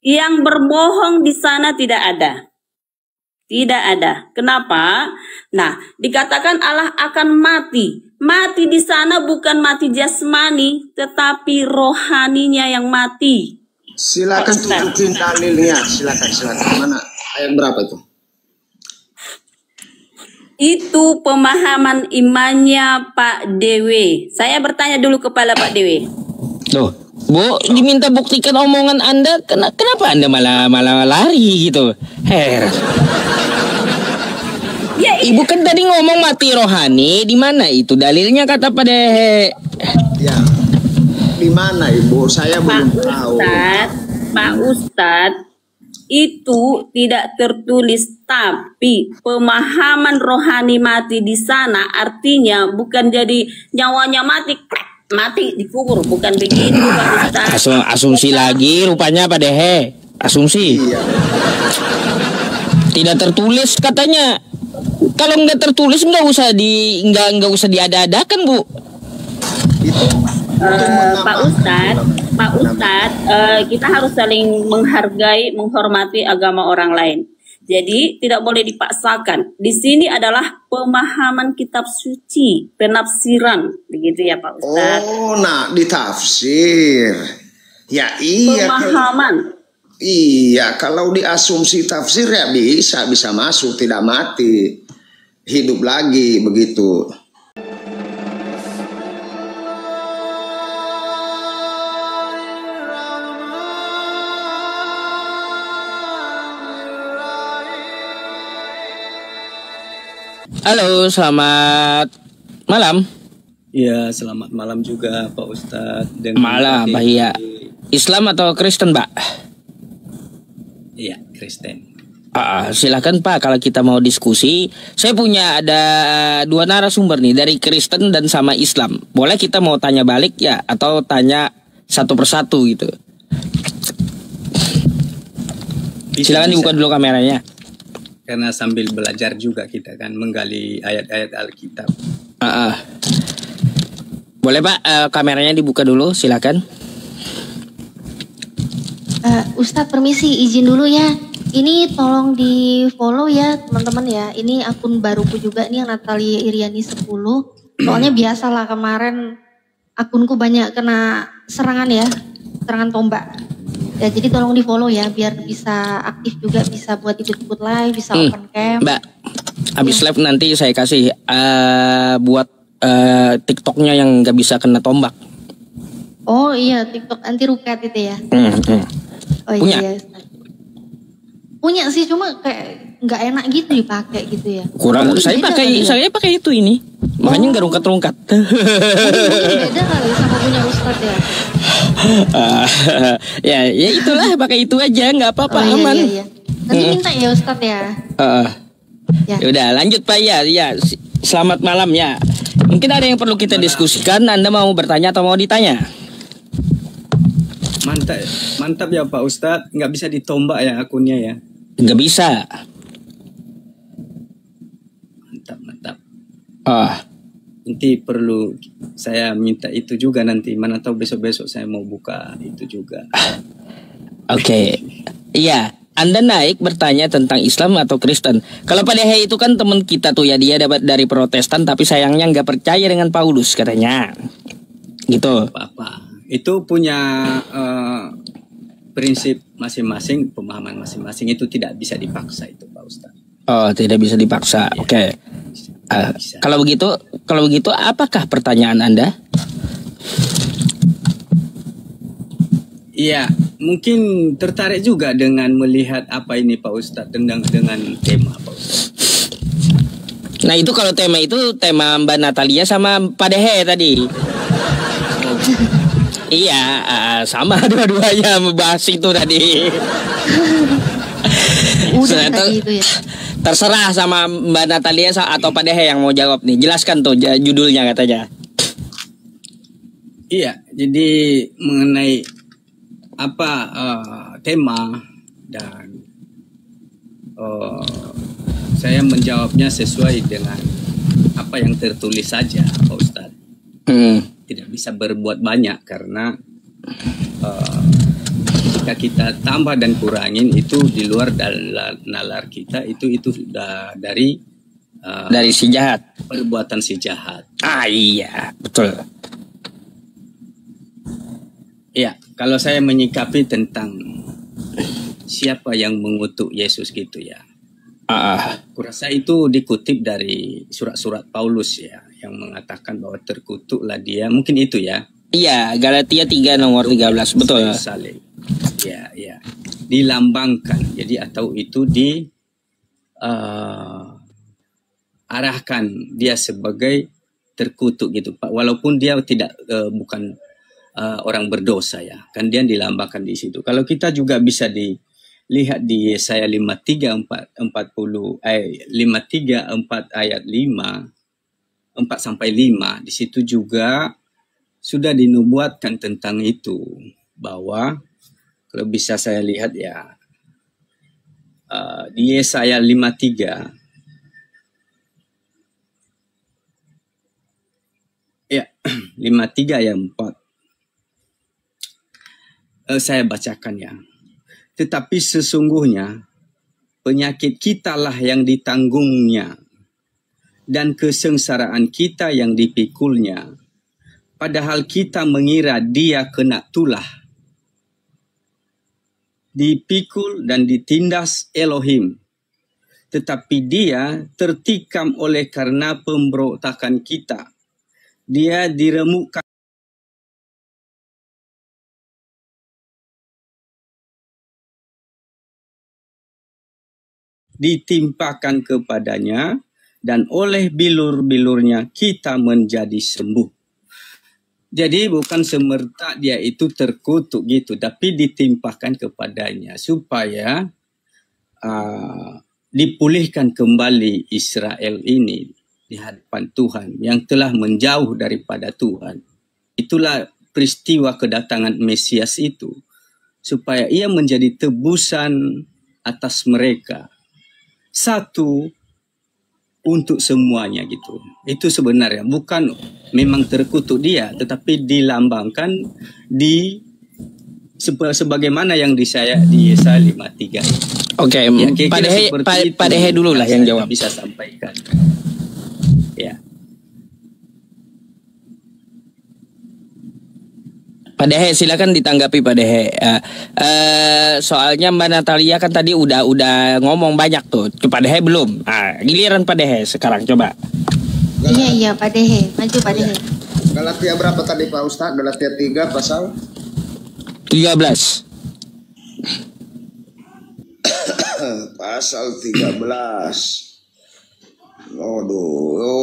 Yang berbohong di sana tidak ada. Tidak ada. Kenapa? Nah, dikatakan Allah akan mati. Mati di sana bukan mati jasmani, tetapi rohaninya yang mati. Silakan tunjukin dalilnya. Silakan. Mana ayat berapa itu? Itu pemahaman imannya Pak Dewi. Saya bertanya dulu kepada Pak Dewi. Loh, Bu, diminta buktikan omongan Anda, kenapa Anda malah lari gitu? Heran. Ya, Ibu kan tadi ngomong mati rohani, di mana itu dalilnya kata Pak Dehe? Ya, di mana Ibu? Saya belum tahu. Pak Ustadz, itu tidak tertulis, tapi pemahaman rohani mati di sana artinya bukan jadi nyawanya mati dikubur, bukan begitu Pak Ustadz. Asumsi lagi rupanya Pak Dehe. Asumsi. Iya. Tidak tertulis katanya. Kalau nggak tertulis nggak usah diada-adakan, Bu. Itu Pak Ustadz, kita harus saling menghargai, menghormati agama orang lain. Jadi tidak boleh dipaksakan. Di sini adalah pemahaman kitab suci, penafsiran, begitu ya Pak Ustadz. Oh, nah ditafsir. Ya iya. Pemahaman. Iya, kalau diasumsi tafsir ya bisa masuk, tidak mati, hidup lagi begitu. Halo, selamat malam. Iya, selamat malam juga Pak Ustadz. Malam, Pak. Iya. Islam atau Kristen, Pak? Iya, Kristen. Silakan Pak, kalau kita mau diskusi, saya punya ada dua narasumber nih dari Kristen dan sama Islam. Boleh kita mau tanya balik ya, atau tanya satu persatu gitu. Silakan dibuka dulu kameranya. Karena sambil belajar juga kita kan menggali ayat-ayat Alkitab. Boleh Pak, kameranya dibuka dulu, silakan. Ustadz permisi, izin dulu ya. Ini tolong di follow ya teman-teman ya. Ini akun baruku juga nih yang Natalia Iriani 10. Soalnya biasalah kemarin akunku banyak kena serangan ya, serangan tombak. Ya jadi tolong di follow ya biar bisa aktif juga, bisa buat ikut-ikut live, bisa open cam. Mbak, habis live nanti saya kasih buat TikToknya yang nggak bisa kena tombak. Oh iya, TikTok anti rukat itu ya. Oh Punya? iya. Punya sih, cuma kayak nggak enak gitu dipakai gitu ya. Kurang. Saya pakai itu ini. Makanya nggak rungkat-rungkat. Mungkin beda kali sama punya Ustadz ya. Ya itulah, pakai itu aja, nggak apa-apa, aman. Iya. Nanti minta ya Ustadz ya. Ya udah lanjut Pak ya. Selamat malam ya. Mungkin ada yang perlu kita diskusikan. Anda mau bertanya atau mau ditanya? Mantap ya Pak Ustadz. Nggak bisa ditombak ya akunnya ya? Nggak bisa. Mantap. Nanti perlu saya minta itu juga nanti. Mana tahu besok-besok saya mau buka itu juga. Oke. Iya. Anda naik bertanya tentang Islam atau Kristen. Kalau Pak Dehe itu kan teman kita tuh ya, dia dapat dari Protestan tapi sayangnya nggak percaya dengan Paulus katanya. Gitu. Apa? Itu punya prinsip masing-masing, pemahaman masing-masing, itu tidak bisa dipaksa itu Pak Ustadz. Oh, tidak bisa dipaksa. Ya. Oke. Kalau begitu apakah pertanyaan Anda? Iya, mungkin tertarik juga dengan melihat apa ini Pak Ustadz dengan tema Pak Ustadz. Nah itu kalau tema Mbak Natalia sama Pak Dehe tadi. Iya, sama dua-duanya membahas itu tadi. Udah tadi itu ya. Terserah sama Mbak Natalia atau Pak Dehe yang mau jawab nih. Jelaskan tuh judulnya katanya. Iya, jadi mengenai apa tema dan saya menjawabnya sesuai dengan apa yang tertulis saja Pak Ustadz. Tidak bisa berbuat banyak karena ketika kita tambah dan kurangin itu di luar nalar kita, itu sudah dari si jahat. Perbuatan si jahat. Iya, betul. Ya, kalau saya menyikapi tentang siapa yang mengutuk Yesus gitu ya. Kurasa itu dikutip dari surat-surat Paulus ya, yang mengatakan bahwa terkutuklah dia. Mungkin itu ya. Iya, Galatia 3 nomor 13, betul. Salib. Ya, ya. Dilambangkan. Jadi atau itu arahkan dia sebagai terkutuk gitu, Pak. Walaupun dia bukan orang berdosa ya. Kan dia dilambangkan di situ. Kalau kita juga bisa dilihat di Yesaya 53 ayat 4 sampai 5, di situ juga sudah dinubuatkan tentang itu, bahwa kalau bisa saya lihat ya, di Yesaya 53 ya 53 ayat 4, saya bacakan ya. Tetapi sesungguhnya penyakit kitalah yang ditanggungnya, dan kesengsaraan kita yang dipikulnya. Padahal kita mengira dia kena tulah, dipikul dan ditindas Elohim. Tetapi dia tertikam oleh karena pemberontakan kita. Dia diremukkan, ditimpakan kepadanya, dan oleh bilur-bilurnya kita menjadi sembuh. Jadi bukan semerta dia itu terkutuk gitu, tapi ditimpakan kepadanya supaya dipulihkan kembali Israel ini di hadapan Tuhan yang telah menjauh daripada Tuhan. Itulah peristiwa kedatangan Mesias itu, supaya ia menjadi tebusan atas mereka. Satu untuk semuanya gitu. Itu sebenarnya bukan memang terkutuk dia, tetapi dilambangkan sebagaimana yang di Yesaya 53. Oke, ya, Pak Dehe dulu lah yang jawab. Bisa sampaikan. Ya. Pak Dehe, silakan ditanggapi Pak Dehe. Soalnya Mbak Natalia kan tadi udah ngomong banyak tuh. Pak Dehe belum. Giliran Pak Dehe sekarang, coba. Iya Pak Dehe, maju Pak Dehe. Galatia berapa tadi Pak Ustadz? Galatia 3 pasal 13. Pasal 13.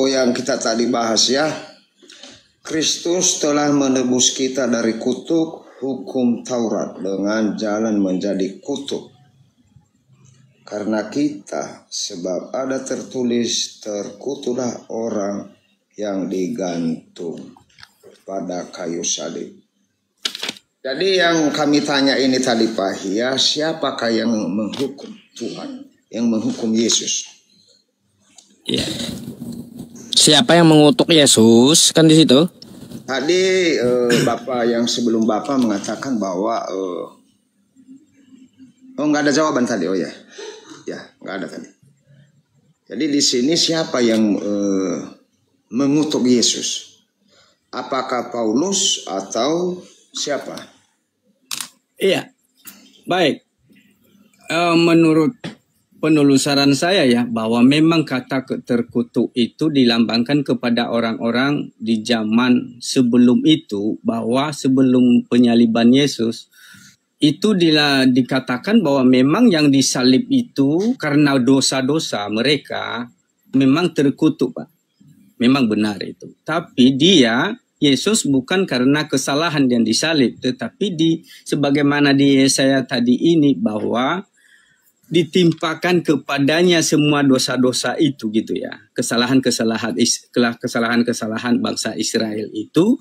Yang kita tadi bahas ya. Kristus telah menebus kita dari kutuk hukum Taurat dengan jalan menjadi kutuk. Karena kita, sebab ada tertulis, terkutuklah orang yang digantung pada kayu salib. Jadi yang kami tanya ini tadi Pak Hia, siapakah yang menghukum Tuhan, yang menghukum Yesus? Ya. Siapa yang mengutuk Yesus kan di situ? Tadi Bapak yang sebelum Bapak mengatakan bahwa nggak ada jawaban tadi. Oh ya, nggak ada tadi. Jadi di sini siapa yang mengutuk Yesus? Apakah Paulus atau siapa? Iya, baik. Menurut penelusuran saya ya, bahwa memang kata terkutuk itu dilambangkan kepada orang-orang di zaman sebelum itu, bahwa sebelum penyaliban Yesus itu dikatakan bahwa memang yang disalib itu karena dosa-dosa mereka memang terkutuk, Pak. Memang benar itu. Tapi Yesus bukan karena kesalahan yang disalib, tetapi sebagaimana di Yesaya tadi ini, bahwa ditimpakan kepadanya semua dosa-dosa itu gitu ya. Kesalahan-kesalahan bangsa Israel itu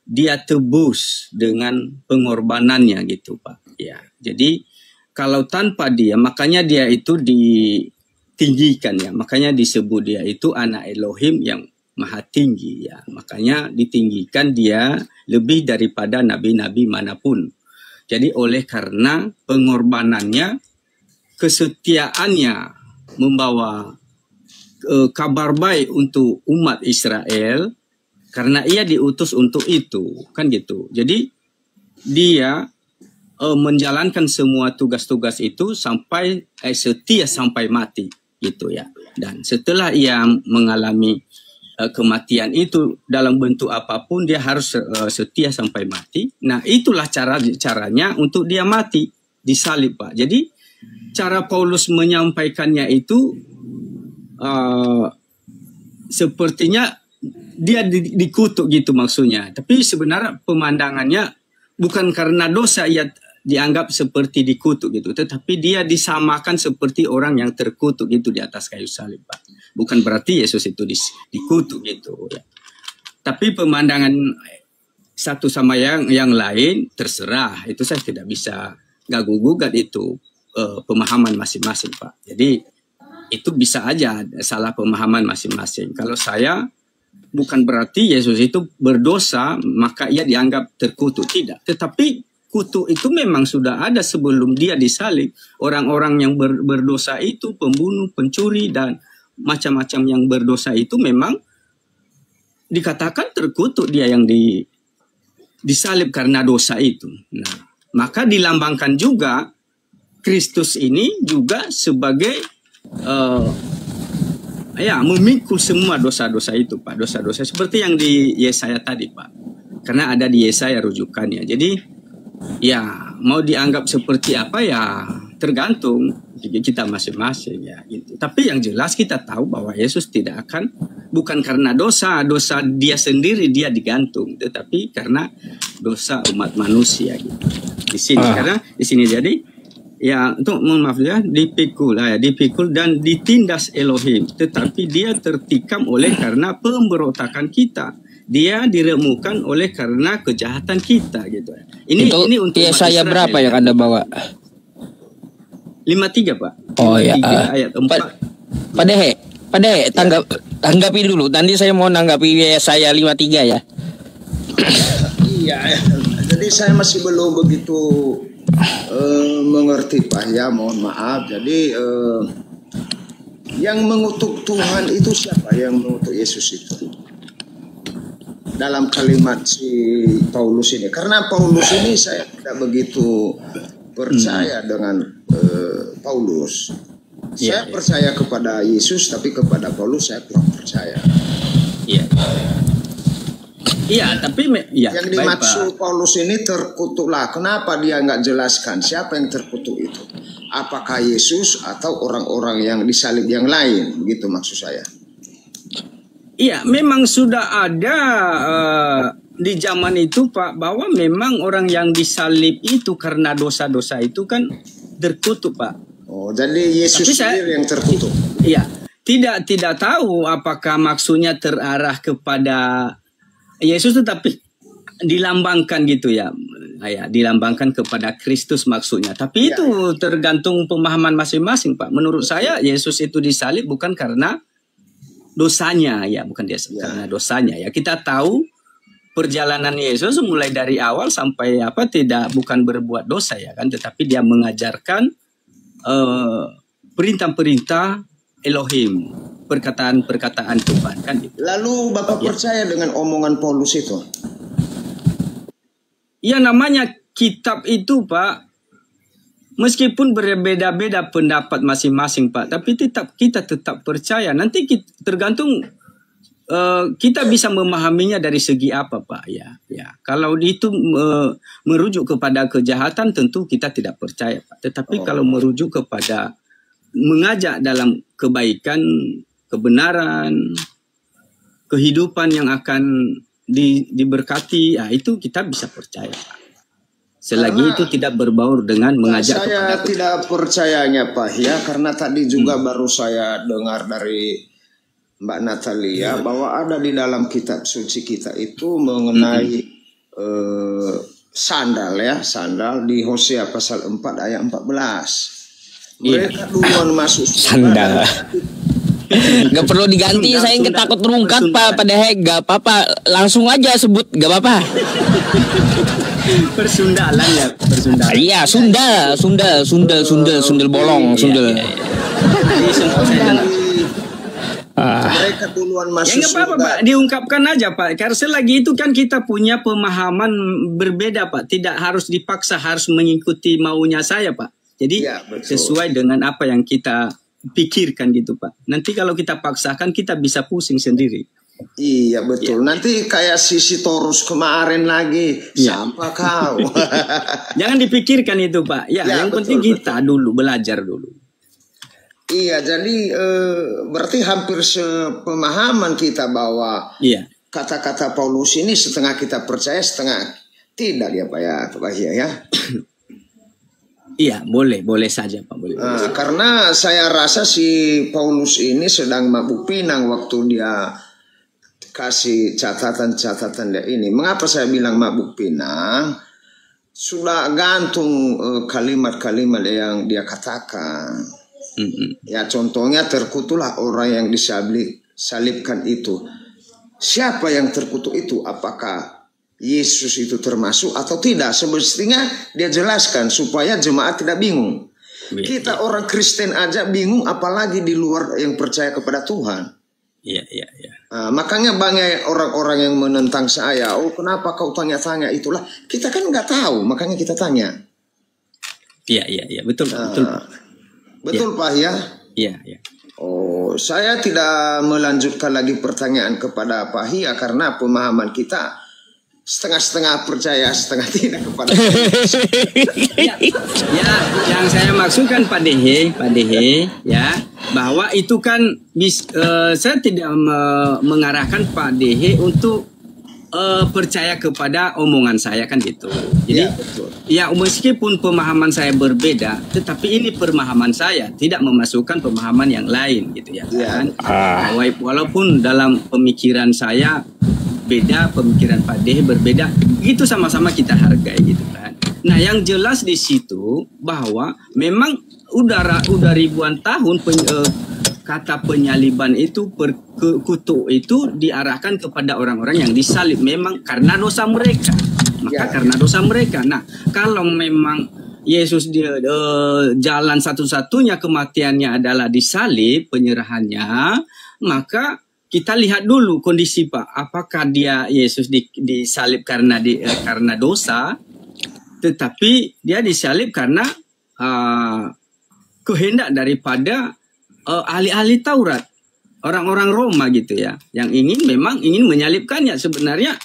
dia tebus dengan pengorbanannya gitu Pak. Ya. Jadi kalau tanpa dia, makanya dia itu ditinggikan ya. Makanya disebut dia itu anak Elohim yang maha tinggi ya. Makanya ditinggikan dia lebih daripada nabi-nabi manapun. Jadi oleh karena pengorbanannya, kesetiaannya membawa kabar baik untuk umat Israel, karena ia diutus untuk itu, kan gitu. Jadi dia menjalankan semua tugas-tugas itu sampai setia sampai mati, gitu ya. Dan setelah ia mengalami kematian itu dalam bentuk apapun, dia harus setia sampai mati. Nah, itulah caranya untuk dia mati, disalib, Pak. Jadi cara Paulus menyampaikannya itu sepertinya dia dikutuk gitu maksudnya. Tapi sebenarnya pemandangannya bukan karena dosa ia dianggap seperti dikutuk gitu, tetapi dia disamakan seperti orang yang terkutuk gitu di atas kayu salib, Pak. Bukan berarti Yesus itu dikutuk gitu ya. Tapi pemandangan satu sama yang lain terserah, itu saya tidak bisa ganggu-gugat itu pemahaman masing-masing, Pak. Jadi itu bisa aja salah pemahaman masing-masing. Kalau saya, bukan berarti Yesus itu berdosa maka ia dianggap terkutuk, tidak. Tetapi kutuk itu memang sudah ada sebelum dia disalib. Orang-orang yang berdosa itu, pembunuh, pencuri, dan macam-macam yang berdosa itu memang dikatakan terkutuk dia yang disalib karena dosa itu. Nah, maka dilambangkan juga Kristus ini juga sebagai memikul semua dosa-dosa itu, Pak. Dosa-dosa seperti yang di Yesaya tadi, Pak. Karena ada di Yesaya rujukannya. Jadi ya mau dianggap seperti apa ya tergantung kita masing-masing ya gitu. Tapi yang jelas kita tahu bahwa Yesus tidak akan, bukan karena dosa dia sendiri dia digantung, tetapi karena dosa umat manusia gitu. Di sini karena di sini jadi ya, untuk maaf ya, dipikul dan ditindas Elohim, tetapi dia tertikam oleh karena pemberontakan kita. Dia diremukkan oleh karena kejahatan kita gitu. Ini untuk Yesaya berapa yang Anda bawa? 53, Pak. Oh ya. Ayat 4. Pak Dehe, tanggapi dulu. Nanti saya mau nanggapi Yesaya 53 ya. Iya, jadi saya masih belum begitu mengerti, Pak ya, mohon maaf. Jadi yang mengutuk Tuhan itu siapa? Yang mengutuk Yesus itu dalam kalimat si Paulus ini. Karena Paulus ini saya tidak begitu percaya dengan Paulus. Saya percaya kepada Yesus, tapi kepada Paulus saya kurang percaya. Iya, tapi yang dimaksud Paulus ini terkutuklah. Kenapa dia nggak jelaskan siapa yang terkutuk itu? Apakah Yesus atau orang-orang yang disalib yang lain? Begitu maksud saya. Iya, memang sudah ada di zaman itu, Pak, bahwa memang orang yang disalib itu karena dosa-dosa itu kan terkutuk, Pak. Oh, jadi Yesus sendiri yang terkutuk. Iya, tidak tahu apakah maksudnya terarah kepada Yesus, tetapi dilambangkan gitu ya. Ya, dilambangkan kepada Kristus maksudnya. Tapi itu tergantung pemahaman masing-masing, Pak. Menurut saya Yesus itu disalib bukan karena dosanya ya, bukan dia karena dosanya ya. Kita tahu perjalanan Yesus mulai dari awal sampai bukan berbuat dosa ya kan, tetapi dia mengajarkan perintah-perintah Elohim, perkataan-perkataan Tuhan kan gitu. Lalu Bapak percaya dengan omongan Paulus itu? Ya, namanya kitab itu, Pak, meskipun berbeda-beda pendapat masing-masing, Pak, tapi kita tetap percaya. Nanti tergantung kita bisa memahaminya dari segi apa, Pak. Ya. Kalau itu merujuk kepada kejahatan, tentu kita tidak percaya, Pak. Tetapi kalau merujuk kepada mengajak dalam kebaikan, kebenaran, kehidupan yang akan diberkati, ya itu kita bisa percaya, Pak. Selagi itu tidak berbaur dengan mengajak saya tidak percayanya, Pak ya, karena tadi juga baru saya dengar dari Mbak Natalia bahwa ada di dalam kitab suci kita itu mengenai sandal di Hosea pasal 4 ayat 14. Mereka duluan masuk sandal. Gak perlu diganti, saya nggak takut terungkat, Pak. Padahal gak apa-apa, langsung aja sebut, gak apa-apa. Persundalan ya, persundalan. Iya, sundel bolong, sundel. Jadi sempat saya dengar. Mereka duluan Ya masuk nggak apa-apa surga. Pak, diungkapkan aja Pak. Karena selagi itu kan kita punya pemahaman berbeda Pak. Tidak harus dipaksa harus mengikuti maunya saya Pak. Jadi Ya, betul. sesuai dengan apa yang kita pikirkan gitu Pak. Nanti kalau kita paksakan kita bisa pusing sendiri. Iya betul. Nanti kayak Sisi Torus kemarin lagi. Iya. Sampah kau. Jangan dipikirkan itu Pak. Ya, Ya, yang betul, penting kita dulu belajar dulu. Iya, jadi berarti hampir sepemahaman kita bahwa Iya. kata-kata Paulus ini setengah kita percaya, setengah tidak ya Pak ya, Pak Bahia ya. Iya, boleh saja Pak, boleh. Karena saya rasa si Paulus ini sedang mabuk pinang waktu dia kasih catatan-catatan dia ini. Mengapa saya bilang mabuk pinang? Sudah gantung kalimat-kalimat yang dia katakan. Ya contohnya terkutuklah orang yang disalibkan itu. Siapa yang terkutuk itu? Apakah Yesus itu termasuk atau tidak? Semestinya dia jelaskan supaya jemaat tidak bingung. Kita orang Kristen aja bingung, apalagi di luar yang percaya kepada Tuhan. Iya. Makanya banyak orang-orang yang menentang saya. Oh, kenapa kau tanya-tanya itulah? Kita kan nggak tahu, makanya kita tanya. Iya, betul Pak. Betul Pak ya? Iya. Oh, saya tidak melanjutkan lagi pertanyaan kepada Pak Hia karena pemahaman kita setengah-setengah percaya, setengah tidak kepada Ya, yang saya maksudkan Pak Dehe, ya, bahwa itu kan saya tidak mengarahkan Pak Dehe untuk percaya kepada omongan saya kan gitu. Jadi, ya meskipun pemahaman saya berbeda, tetapi ini pemahaman saya tidak memasukkan pemahaman yang lain gitu ya kan. Walaupun dalam pemikiran saya beda, pemikiran Pak Dehe berbeda, itu sama-sama kita hargai gitu kan. Nah, yang jelas di situ bahwa memang udah ribuan tahun kata penyaliban itu kutuk itu diarahkan kepada orang-orang yang disalib memang karena dosa mereka. Maka karena dosa mereka. Nah, kalau memang Yesus jalan satu-satunya kematiannya adalah disalib penyerahannya, maka kita lihat dulu kondisi Pak. Apakah Yesus disalib karena dosa, tetapi dia disalib karena kehendak daripada ahli-ahli Taurat, orang-orang Roma gitu ya, yang memang ingin menyalibkannya. Sebenarnya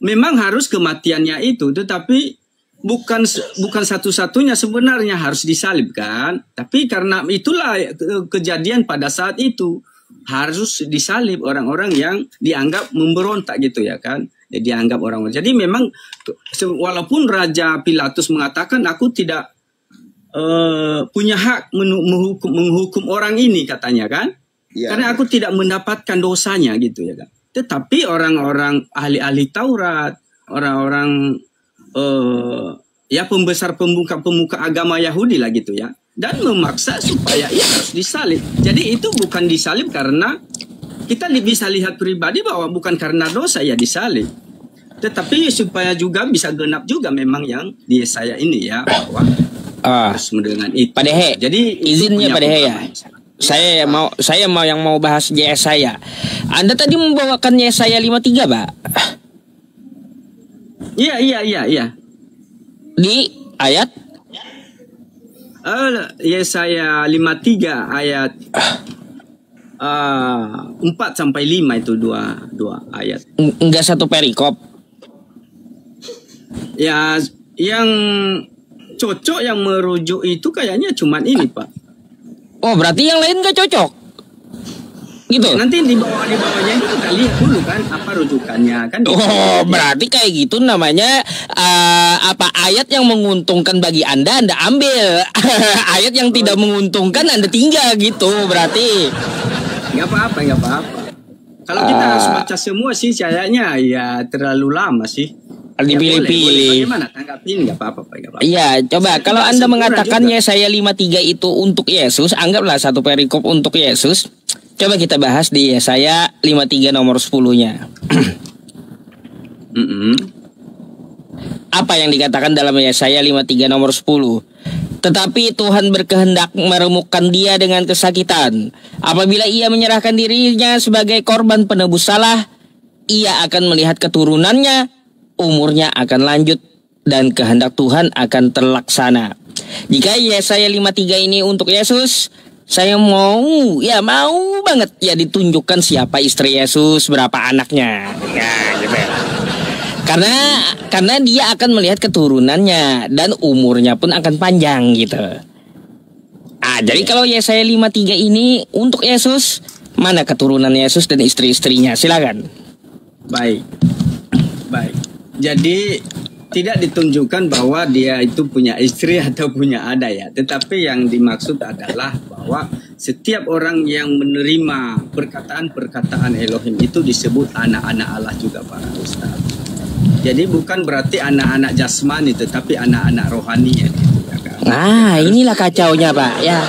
memang harus kematiannya itu, tetapi bukan satu-satunya sebenarnya harus disalibkan. Tapi karena itulah kejadian pada saat itu harus disalib orang-orang yang dianggap memberontak gitu ya kan. Jadi dianggap orang. Jadi memang walaupun Raja Pilatus mengatakan aku tidak punya hak menghukum orang ini katanya kan, karena aku tidak mendapatkan dosanya gitu ya kan. Tetapi orang-orang ahli-ahli Taurat, orang-orang ya pembesar pemuka agama Yahudi lah gitu ya, dan memaksa supaya ia harus disalib. Jadi itu bukan disalib karena kita bisa lihat pribadi bahwa bukan karena dosa ya disalib, tetapi supaya juga bisa genap juga memang yang di Yesaya ini ya, bahwa harus mendengar itu. Pak Dehe, jadi izinnya Pak Dehe ya. Saya mau bahas Yesaya. Anda tadi membawakan Yesaya 53, Pak. Iya. Di ayat Yesaya 53 ayat 4 sampai 5 itu dua ayat. Enggak satu perikop. Ya, yang cocok yang merujuk itu kayaknya cuman ini Pak. Oh, berarti yang lain nggak cocok gitu. Nanti di bawahnya itu kita lihat dulu kan apa rujukannya kan. Oh, berarti kayak gitu namanya ayat yang menguntungkan bagi Anda ambil. Ayat yang tidak menguntungkan Anda tinggal gitu berarti. Nggak apa-apa. Kalau kita harus baca semua sih kayaknya ya terlalu lama sih. Dipilih-pilih. Bagaimana tanggapin? Nggak apa-apa. Iya, coba kalau Anda mengatakan Yesaya 53 itu untuk Yesus, anggaplah satu perikop untuk Yesus. Coba kita bahas di Yesaya 53 nomor 10-nya. apa yang dikatakan dalam Yesaya 53 nomor 10. Tetapi Tuhan berkehendak meremukkan dia dengan kesakitan. Apabila ia menyerahkan dirinya sebagai korban penebus salah, ia akan melihat keturunannya, umurnya akan lanjut, dan kehendak Tuhan akan terlaksana. Jika Yesaya 53 ini untuk Yesus, saya mau banget ya ditunjukkan siapa istri Yesus, berapa anaknya. Ya, gitu. Karena dia akan melihat keturunannya dan umurnya pun akan panjang gitu. Jadi kalau Yesaya 53 ini untuk Yesus, mana keturunan Yesus dan istri-istrinya? Silakan. Baik. Jadi tidak ditunjukkan bahwa dia itu punya istri atau punya anak ya. Tetapi yang dimaksud adalah bahwa setiap orang yang menerima perkataan-perkataan Elohim itu disebut anak-anak Allah juga, para Ustaz. Jadi bukan berarti anak-anak jasmani, tetapi anak-anak rohani ya, gitu ya kan. Inilah kacaunya, Pak. Ya.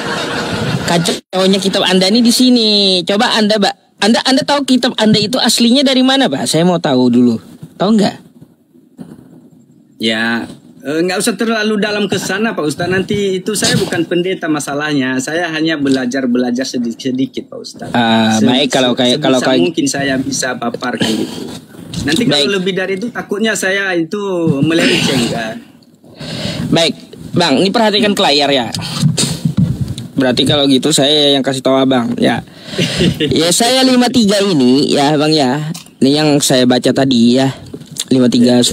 Kacaunya kitab Anda ini di sini. Coba Anda, Pak. Anda tahu kitab Anda itu aslinya dari mana, Pak? Saya mau tahu dulu. Tahu nggak? Ya, nggak usah terlalu dalam ke sana, Pak Ustaz. Nanti itu saya bukan pendeta masalahnya. Saya hanya belajar sedikit, Pak Ustaz. Baik, kalau mungkin saya bisa paparkan gitu. Nanti kalau lebih dari itu takutnya saya itu melenceng kan. Baik, Bang, ini perhatikan ke layar ya. Berarti kalau gitu saya yang kasih tahu Abang ya. Yesaya 53 ini ya, Bang ya. Ini yang saya baca tadi ya. 53:10.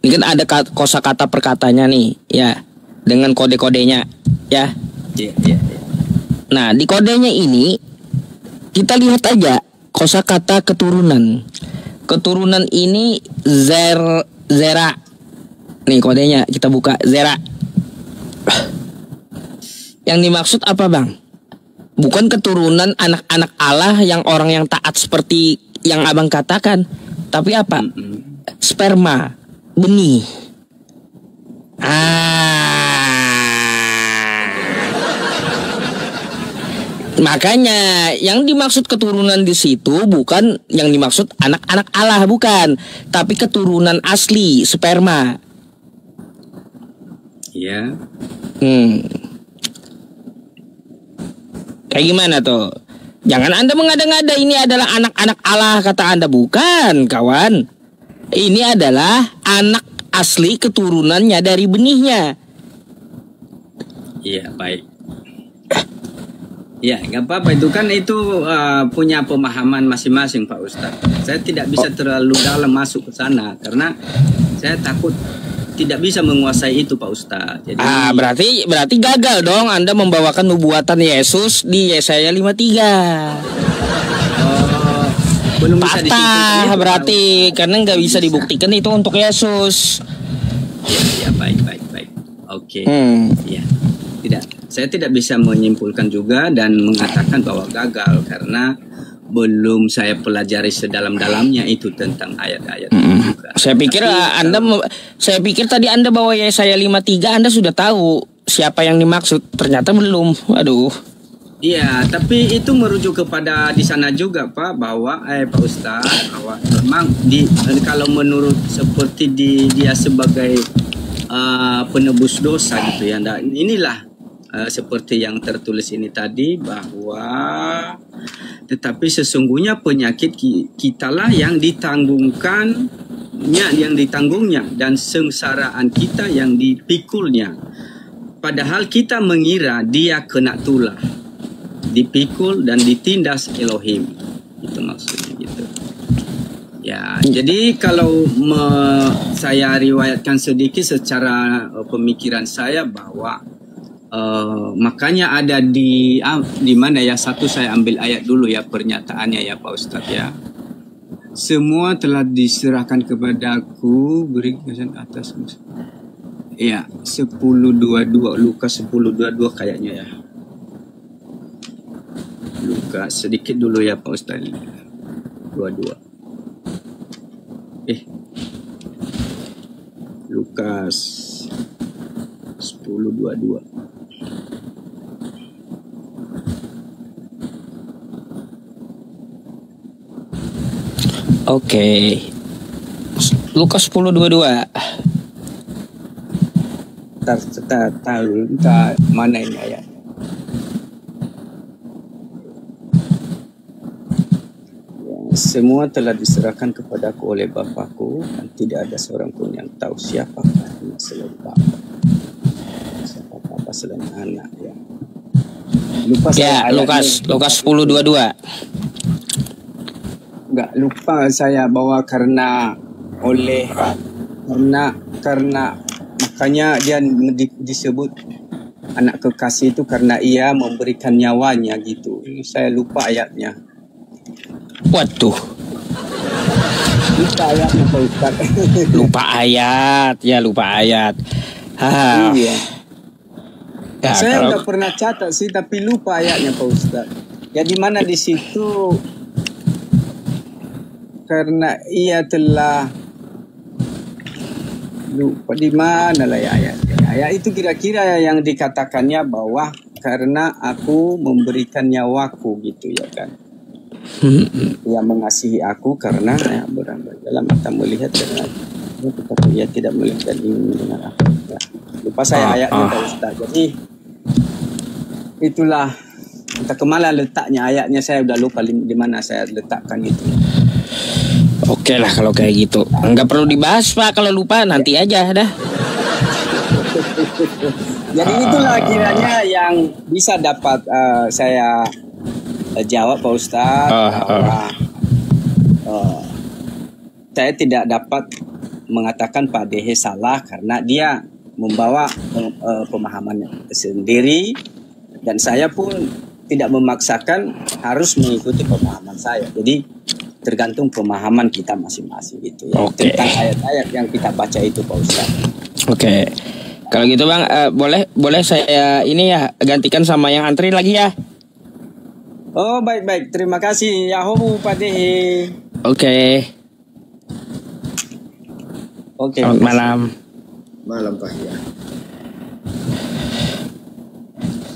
Ini kan ada kosakata perkatanya nih ya, dengan kode-kodenya ya. Nah, di kodenya ini kita lihat aja kosakata keturunan. Keturunan ini zera. Nih kodenya kita buka, zera. Yang dimaksud apa, Bang? Bukan keturunan anak-anak Allah yang orang yang taat seperti yang Abang katakan, tapi apa? Sperma, benih. Makanya yang dimaksud keturunan di situ bukan yang dimaksud anak-anak Allah, bukan, tapi keturunan asli, sperma. Iya. Kayak gimana tuh? Jangan Anda mengada-ngada ini adalah anak-anak Allah kata Anda, bukan, kawan. Ini adalah anak asli keturunannya dari benihnya. Iya, baik. Ya, nggak apa-apa, itu kan punya pemahaman masing-masing, Pak Ustadz. Saya tidak bisa terlalu dalam masuk ke sana karena saya takut tidak bisa menguasai itu, Pak Ustadz. Jadi, berarti gagal dong Anda membawakan nubuatan Yesus di Yesaya 53. Belum bisa patah berarti karena nggak bisa dibuktikan itu untuk Yesus. Ya, baik. Oke. Ya. Saya tidak bisa menyimpulkan juga dan mengatakan bahwa gagal karena belum saya pelajari sedalam-dalamnya itu tentang ayat-ayat juga. Saya pikir tadi Anda bawa Yesaya 53 Anda sudah tahu siapa yang dimaksud, ternyata belum. Waduh. Iya, tapi itu merujuk kepada di sana juga, Pak, bahwa Pak Ustadz, bahwa memang kalau menurut seperti dia sebagai penebus dosa gitu ya. Nah, inilah seperti yang tertulis ini tadi bahwa tetapi sesungguhnya penyakit kitalah yang ditanggungnya dan sengsaraan kita yang dipikulnya. Padahal kita mengira dia kena tulah, dipikul dan ditindas Elohim. Itu maksudnya gitu. Ya, jadi kalau saya riwayatkan sedikit secara pemikiran saya bahwa makanya ada di mana ya, satu saya ambil ayat dulu ya, pernyataannya ya Pak Ustadz ya. Semua telah diserahkan kepadaku, beri kesan atas. Ya, 10:22, Lukas 10:22 kayaknya ya. Lukas sedikit dulu ya Pak Ustadz. 22. Lukas 10:22. Oke. Lukas 10:22. tahu entah mana ini ayat. Semua telah diserahkan kepadaku oleh Bapakku dan tidak ada seorang pun yang tahu siapa selain Bapa. Siapa Bapa selain anak ya. Lupa Ya, saya Lukas 10:22. Enggak lupa saya bahwa karena makanya dia disebut anak kekasih itu karena ia memberikan nyawanya gitu. Saya lupa ayatnya. Waduh, Lupa ayatnya Pak Ustaz. lupa ayat. Iya. Ya, Saya kalau- udah pernah catat sih tapi lupa ayatnya Pak Ustaz. Ya di mana di situ karena ia telah lupa di mana lah ya ayatnya. Ayat itu kira-kira yang dikatakannya bahwa karena aku memberikan nyawaku gitu ya kan. Ia mengasihi aku karena ya, dalam mata melihat dan tetapi ia tidak melihat dan ingin mendengar aku. Ya. Lupa saya ayatnya Pak Ustaz. Jadi itulah entah kemana letaknya ayatnya, saya udah lupa di mana saya letakkan itu. Oke lah kalau kayak gitu. Nggak perlu dibahas Pak, kalau lupa nanti aja dah. Jadi itulah kiranya yang bisa dapat saya jawab Pak Ustaz bahwa saya tidak dapat mengatakan Pak Dehe salah karena dia membawa pemahaman sendiri dan saya pun tidak memaksakan harus mengikuti pemahaman saya. Jadi tergantung pemahaman kita masing-masing gitu ya. Oke. Tentang ayat-ayat yang kita baca itu Pak Ustaz. Oke. Kalau gitu Bang, boleh saya ini ya gantikan sama yang antri lagi ya. Oh baik. Terima kasih. Yahoo Pak Dehe. Oke. Oke. Selamat malam. Malam Pak ya.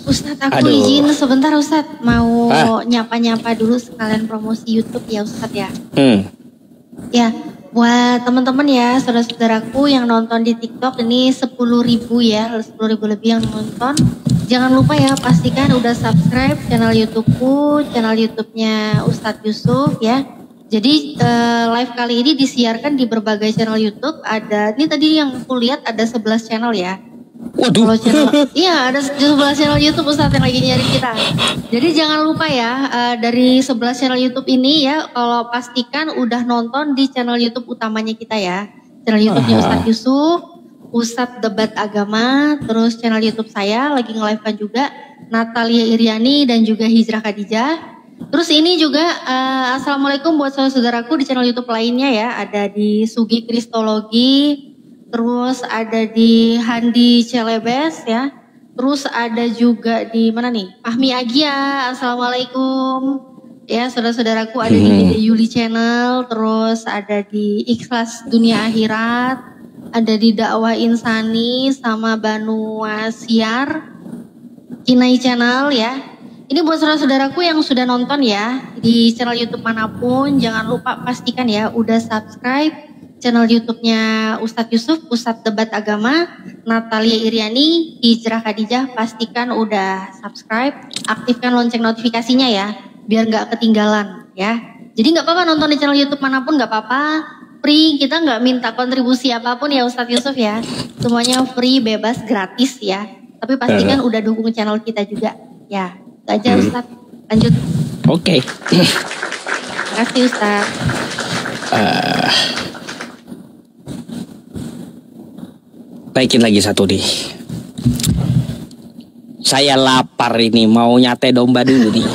Ustadz, aku Aduh. izin sebentar Ustadz, mau Ah. nyapa-nyapa dulu sekalian promosi YouTube ya Ustadz ya. Hmm. Ya, buat teman-teman ya, saudara-saudaraku yang nonton di TikTok ini 10.000 ya, 10.000 lebih yang nonton. Jangan lupa ya, pastikan udah subscribe channel YouTubeku, channel YouTube-nya Ustadz Yusuf ya. Jadi live kali ini disiarkan di berbagai channel YouTube. Ada, ini tadi yang aku lihat ada 11 channel ya. Waduh. Kalau channel, iya ada 11 channel YouTube Ustadz yang lagi nyari kita. Jadi jangan lupa ya, dari 11 channel YouTube ini ya, kalau pastikan udah nonton di channel YouTube utamanya kita ya. Channel YouTube-nya Ustadz Yusuf, Ustadz Debat Agama, terus channel YouTube saya lagi nge-live-kan juga, Natalia Iriani dan juga Hijrah Khadijah. Terus ini juga assalamualaikum buat saudara-saudaraku di channel YouTube lainnya ya, ada di Sugi Kristologi. Terus ada di Handi Celebes ya. Terus ada juga di mana nih? Fahmi Agia, assalamualaikum. Ya saudara-saudaraku ada di Dede Yuli Channel. Terus ada di Ikhlas Dunia Akhirat. Ada di Dakwah Insani sama Banu Wasiar. Kinai Channel ya. Ini buat saudara-saudaraku yang sudah nonton ya. Di channel YouTube manapun jangan lupa pastikan ya udah subscribe channel YouTube-nya Ustadz Yusuf, Ustadz Debat Agama, Natalia Iriani, Hijrah Khadijah, pastikan udah subscribe, aktifkan lonceng notifikasinya ya, biar nggak ketinggalan ya. Jadi nggak apa-apa nonton di channel YouTube manapun nggak apa-apa, free, kita nggak minta kontribusi apapun ya Ustadz Yusuf ya, semuanya free, bebas, gratis ya. Tapi pastikan udah dukung channel kita juga ya. Itu aja Ustadz, lanjut. Oke. Terima kasih Ustadz. Naikin lagi satu nih. Saya lapar ini, mau nyate domba dulu nih.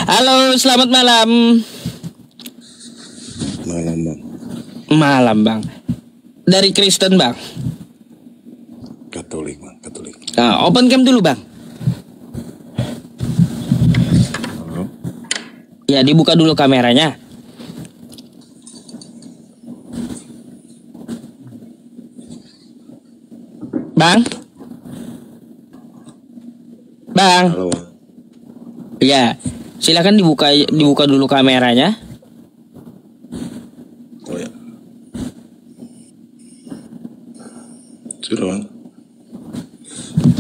Halo, selamat malam. Malam Bang. Malam Bang. Dari Kristen Bang. Katolik Bang, Katolik. Nah, open cam dulu Bang. Ya, dibuka dulu kameranya. Bang. Bang. Halo Bang. Ya, silakan dibuka dulu kameranya. Oh ya.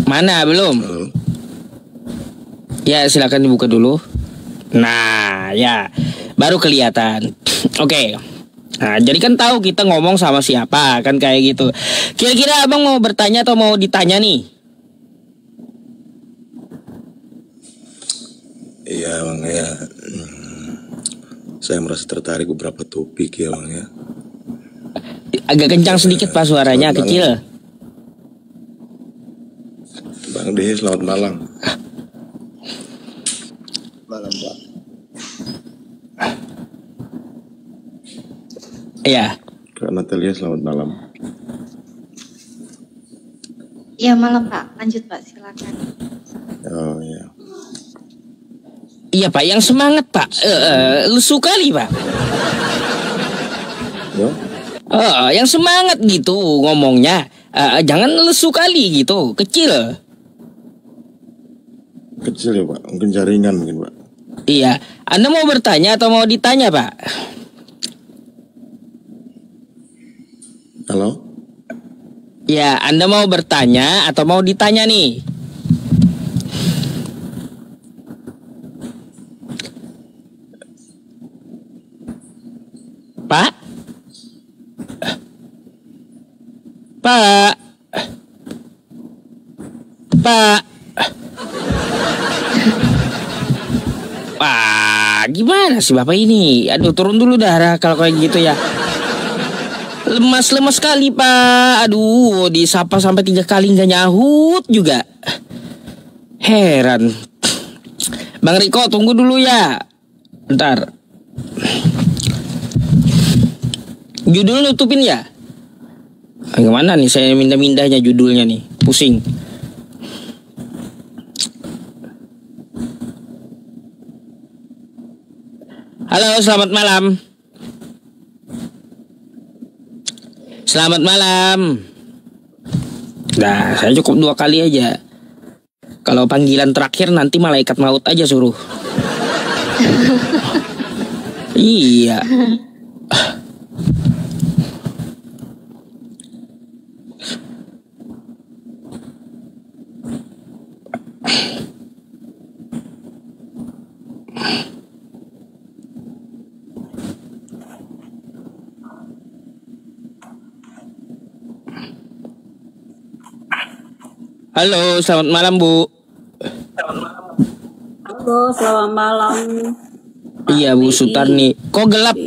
Mana belum? Halo. Ya silakan dibuka dulu. Nah ya baru kelihatan. Oke. Nah jadi kan tahu kita ngomong sama siapa kan kayak gitu. Kira-kira abang mau bertanya atau mau ditanya nih? Iya bang ya. Saya merasa tertarik beberapa topik ya bang ya. Agak kencang sedikit pak suaranya Selamat kecil. Bang Dehe, selamat malam. Malam Pak. Iya. Kak Natalia, selamat malam. Iya malam Pak, lanjut Pak silakan. Oh ya. Iya pak, yang semangat pak. Lesu kali pak. Ya, Yang semangat gitu ngomongnya. Jangan lesu kali gitu, kecil. kecil ya Pak. Mungkin jaringan mungkin Pak. Iya, Anda mau bertanya atau mau ditanya pak? Halo? Ya, Anda mau bertanya atau mau ditanya nih? Pak? Pak? Pak? Wah, gimana sih Bapak ini? Aduh, turun dulu darah kalau kayak gitu ya. Lemas-lemas sekali Pak. Aduh, disapa sampai 3 kali nggak nyahut juga. Heran. Bang Riko, tunggu dulu ya. Bentar. Judul nutupin ya? Gimana nih saya mindah-mindahnya judulnya nih. Pusing. Halo, selamat malam. Selamat malam. Nah, saya cukup 2 kali aja. Kalau panggilan terakhir nanti malaikat maut aja suruh. Iya. Halo, selamat malam Bu. Halo, selamat malam. Iya Bu Sutarni. Kok gelap?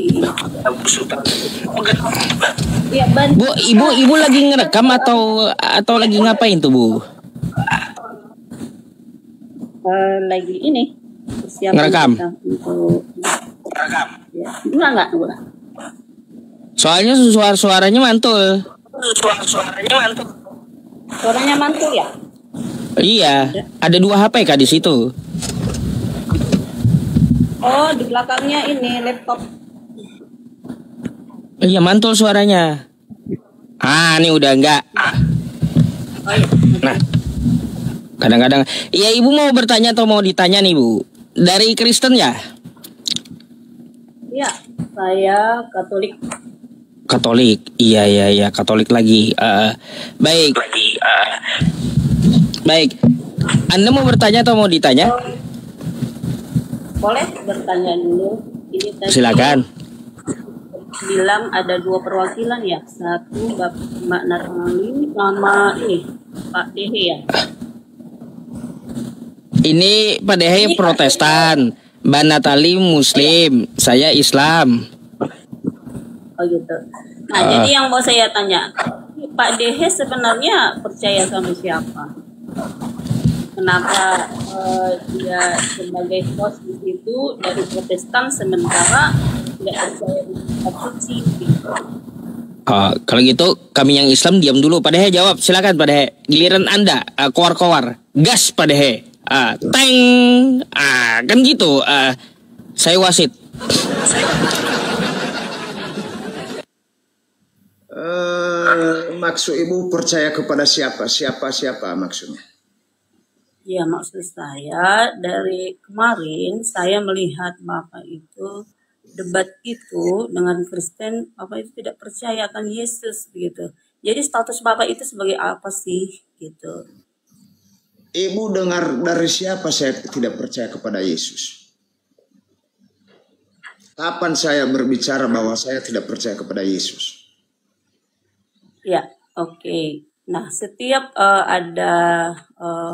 Iya, Ban. Bu, ibu lagi ngerekam atau lagi ngapain tuh Bu? Lagi ini persiapan Ngerekam? kita untuk ya. Enggak. Soalnya suaranya mantul. Suaranya mantul ya? Iya, ada 2 HP Kak di situ. Oh, di belakangnya ini laptop. Iya, mantul suaranya. Ini udah enggak. Oh iya. Nah, kadang-kadang. Iya, Ibu mau bertanya atau mau ditanya nih Bu? Dari Kristen ya? Iya, saya Katolik. Katolik. Iya, Katolik lagi. Baik. Baik. Anda mau bertanya atau mau ditanya? Boleh bertanya dulu. Ini tadi Silakan. bilang ada 2 perwakilan ya. Satu Mbak Narmali, nama ini Pak Dehe ya. Ini Pak Dehe Protestan, Mbak Natali Muslim, saya Islam. Oh gitu. Nah, jadi yang mau saya tanya, Pak Dehe sebenarnya percaya sama siapa? Kenapa dia sebagai host di situ dari Protestan sementara tidak percaya di kitab suci? Gitu. Kalau gitu kami yang Islam diam dulu. Pak Dehe jawab, silakan Pak Dehe. Giliran Anda kowar-kowar, gas Pak Dehe. Teng, kan gitu. Saya wasit. Maksud ibu percaya kepada siapa? Siapa maksudnya? Ya, maksud saya dari kemarin saya melihat Bapak itu debat itu dengan Kristen, Bapak itu tidak percaya akan Yesus begitu. Jadi status Bapak itu sebagai apa sih gitu? Ibu dengar dari siapa saya tidak percaya kepada Yesus? Kapan saya berbicara bahwa saya tidak percaya kepada Yesus? Ya, oke. Nah, setiap ada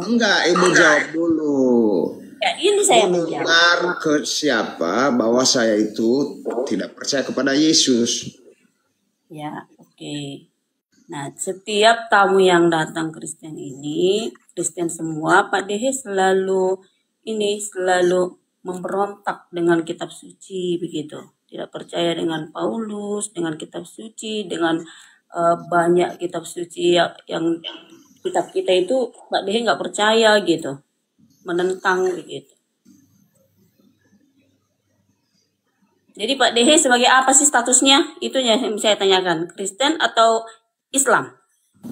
Enggak, Ibu jawab dulu. ya ini saya Ibu menjawab. dengar ke siapa bahwa saya itu tidak percaya kepada Yesus? Ya, oke. Nah, setiap tamu yang datang Kristen ini, Kristen semua, Pak Dehe selalu memberontak dengan kitab suci begitu. Tidak percaya dengan Paulus, dengan kitab suci, dengan banyak kitab suci yang kitab kita itu Pak Dehe nggak percaya gitu, menentang begitu. Jadi Pak Dehe sebagai apa sih statusnya? Itu yang saya tanyakan, Kristen atau Islam?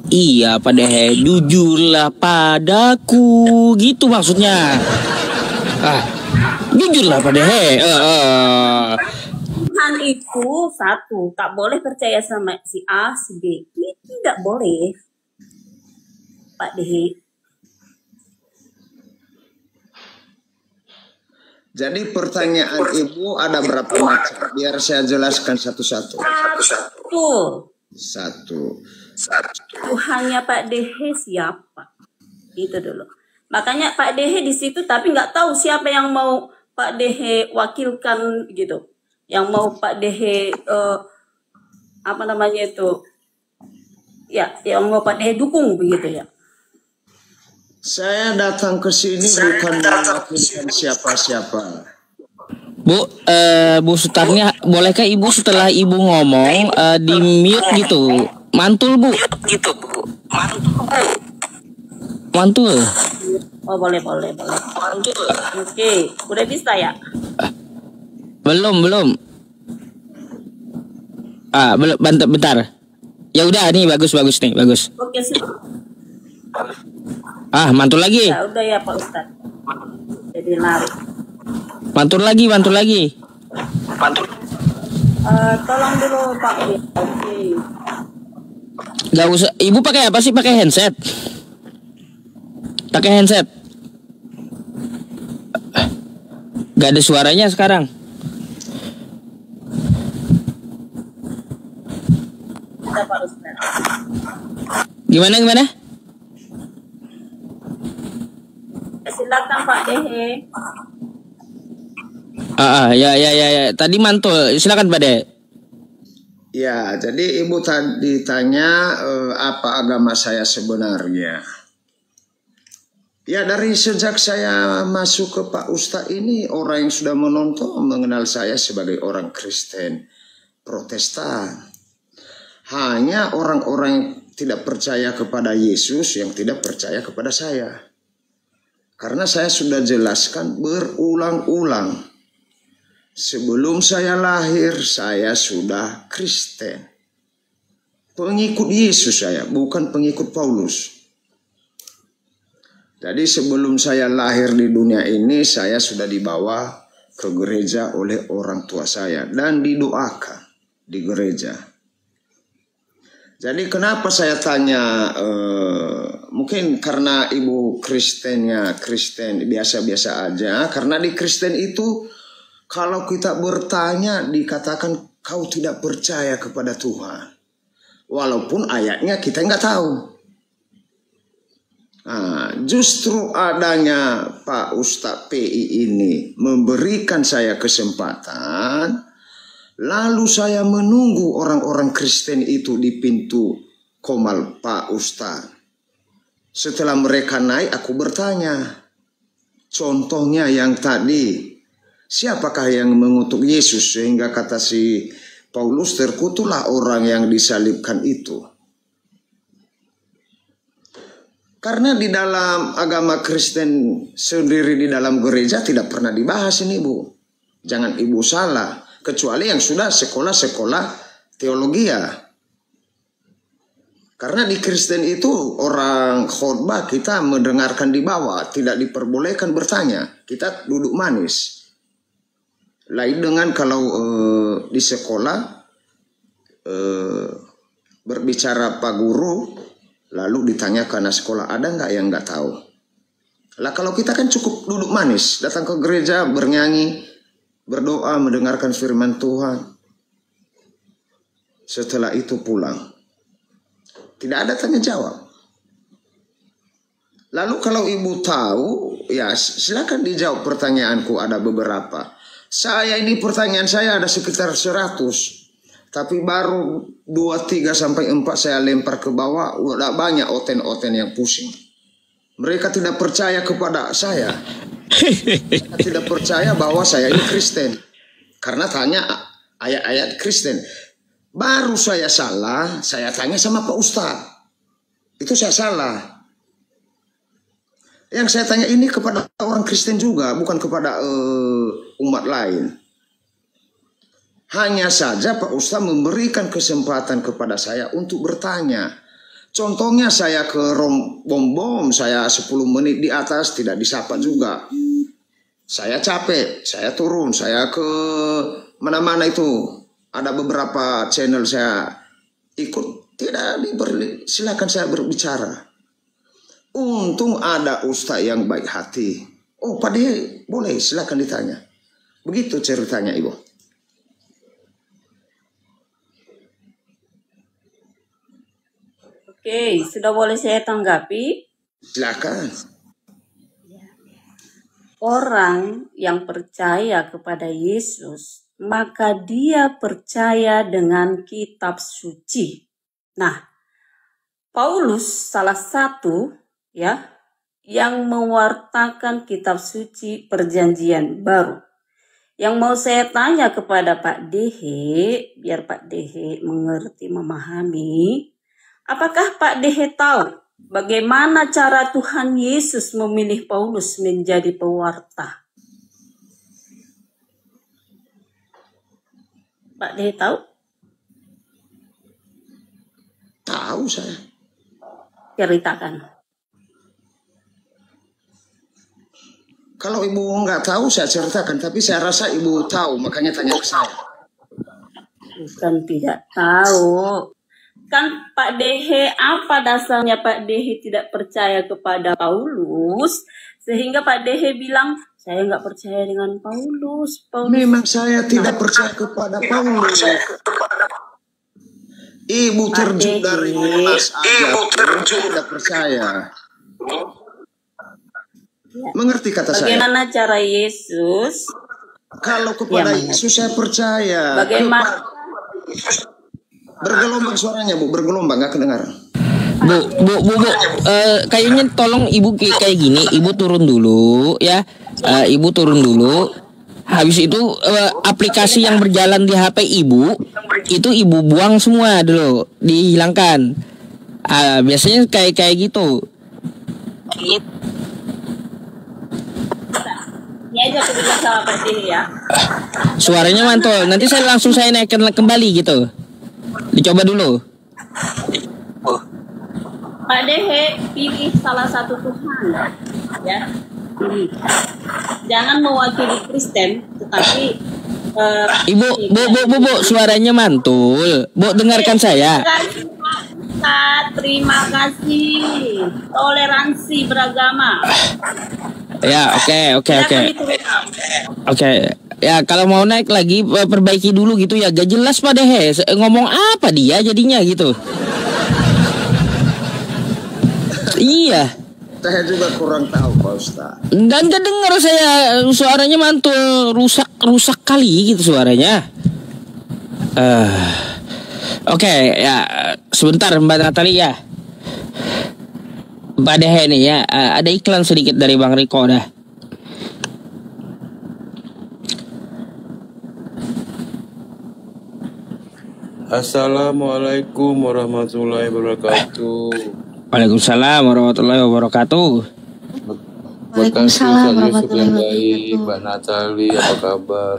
Iya, Pak Dehe, jujurlah padaku, gitu maksudnya. Jujurlah Pak Dehe. Tuhan itu satu, tak boleh percaya sama si A, si B. Ini tidak boleh, Pak Dehe. Jadi pertanyaan Ibu ada berapa macam? Biar saya jelaskan satu-satu. Satu. Tuhannya Pak Dehe siapa? Itu dulu. Makanya Pak Dehe di situ tapi nggak tahu siapa yang mau Pak Dehe wakilkan gitu. Yang mau Pak Dehe apa namanya itu? Ya, yang mau Pak Dehe dukung begitu ya. Saya datang ke sini bukan mewakilkan siapa-siapa. Bu Sutarnya, bolehkah Ibu setelah Ibu ngomong di mute gitu? Mantul, Bu. Mantul. Oh, boleh. Oke, udah bisa ya? Belum. Belum, bentar. Ya udah nih, bagus nih, bagus. Oke, Mantul lagi. ya udah ya Pak Ustadz. Jadi lari. Mantul lagi. Tolong dulu Pak. Oke. Gak usah. Ibu pakai apa sih? Pakai handset. Gak ada suaranya sekarang. Kita Pak Ustadz. Gimana? Silakan Pak Dehe. Ya. Tadi mantul. Silakan Pak Dehe. Ya, jadi Ibu tadi tanya apa agama saya sebenarnya. Ya, dari sejak saya masuk ke Pak Ustadz ini, orang yang sudah menonton mengenal saya sebagai orang Kristen Protestan. Hanya orang-orang yang tidak percaya kepada Yesus yang tidak percaya kepada saya. Karena saya sudah jelaskan berulang-ulang. Sebelum saya lahir, saya sudah Kristen. Pengikut Yesus saya, bukan pengikut Paulus. Jadi sebelum saya lahir di dunia ini, saya sudah dibawa ke gereja oleh orang tua saya. Dan didoakan di gereja. Jadi kenapa saya tanya, mungkin karena Ibu Kristen biasa-biasa aja. Karena di Kristen itu kalau kita bertanya dikatakan kau tidak percaya kepada Tuhan. Walaupun ayatnya kita nggak tahu. Nah, justru adanya Pak Ustadz PI ini memberikan saya kesempatan. Lalu saya menunggu orang-orang Kristen itu di pintu komal Pak Ustadz. Setelah mereka naik, aku bertanya. Contohnya yang tadi, siapakah yang mengutuk Yesus? Sehingga kata si Paulus, terkutuklah orang yang disalibkan itu. Karena di dalam agama Kristen sendiri di dalam gereja tidak pernah dibahas ini, Bu. Jangan Ibu salah. Kecuali yang sudah sekolah-sekolah teologi ya. Karena di Kristen itu orang khotbah kita mendengarkan di bawah. Tidak diperbolehkan bertanya. Kita duduk manis. Lain dengan kalau di sekolah berbicara Pak Guru. Lalu ditanyakan anak sekolah ada nggak yang nggak tahu. Lah kalau kita kan cukup duduk manis, datang ke gereja, bernyanyi, berdoa, mendengarkan firman Tuhan. Setelah itu pulang. Tidak ada tanya jawab. Lalu kalau ibu tahu, ya silakan dijawab pertanyaanku, ada beberapa. Saya ini pertanyaan saya ada sekitar 100. Tapi baru 2, 3 sampai 4 saya lempar ke bawah, udah banyak oten-oten yang pusing. Mereka tidak percaya kepada saya. Mereka tidak percaya bahwa saya ini Kristen. Karena tanya ayat-ayat Kristen. Baru saya salah, saya tanya sama Pak Ustadz. Itu saya salah. Yang saya tanya ini kepada orang Kristen juga, bukan kepada umat lain. Hanya saja Pak Ustadz memberikan kesempatan kepada saya untuk bertanya. Contohnya saya ke bom, saya 10 menit di atas tidak disapa juga. Saya capek, saya turun, saya ke mana-mana itu. Ada beberapa channel saya ikut, tidak diberi, silakan saya berbicara. Untung ada ustaz yang baik hati. Oh Pak De, boleh silakan ditanya. Begitu ceritanya Ibu. Oke, sudah boleh saya tanggapi? Silakan. Orang yang percaya kepada Yesus, maka dia percaya dengan kitab suci. Nah, Paulus salah satu ya yang mewartakan kitab suci perjanjian baru. Yang mau saya tanya kepada Pak Dehe, biar Pak Dehe mengerti, memahami, apakah Pak Dehe tahu bagaimana cara Tuhan Yesus memilih Paulus menjadi pewarta? Pak Dehe tahu? Tahu saya. Ceritakan. Kalau Ibu nggak tahu saya ceritakan, tapi saya rasa Ibu tahu, makanya tanya ke saya. Bukan tidak tahu. Kan Pak Dehe, apa dasarnya Pak Dehe tidak percaya kepada Paulus? Sehingga Pak Dehe bilang, saya nggak percaya dengan Paulus. Memang saya tidak percaya kepada Paulus. Ibu terjun dari Monas aja, tidak percaya. Ya. Mengerti kata saya? Bagaimana cara Yesus? Kalau kepada Ya, Yesus saya percaya. Bagaimana? Bergelombang suaranya Bu, bergelombang nggak kedengaran. Bu, kayaknya tolong ibu kayak gini, ibu turun dulu ya, ibu turun dulu. Habis itu aplikasi yang berjalan di HP ibu itu ibu buang semua dulu, dihilangkan. Biasanya kayak gitu. Ini aja aku bilang sama Pak Dehe ya. Suaranya mantul. Nanti saya naikkan kembali gitu. Dicoba dulu. Pak Dehe, pilih salah satu Tuhan, ya. Pilih. Jangan mewakili Kristen, tetapi Bu, suaranya mantul. Bu, dengarkan saya. Terima kasih. Toleransi beragama. Ya, oke. Ya, kalau mau naik lagi perbaiki dulu gitu ya. Gak jelas Pak Dehe. Ngomong apa dia jadinya gitu. Iya. Saya juga kurang tahu Pak Ustaz. Dan gak dengar saya, suaranya mantul, rusak kali gitu suaranya. Oke, ya sebentar Mbak Natalia. Mbak Dehe nih ya, ada iklan sedikit dari Bang Riko dah. Assalamualaikum warahmatullahi wabarakatuh. Waalaikumsalam warahmatullahi wabarakatuh. Waalaikumsalam warahmatullahi wabarakatuh. Mbak Natali, apa kabar?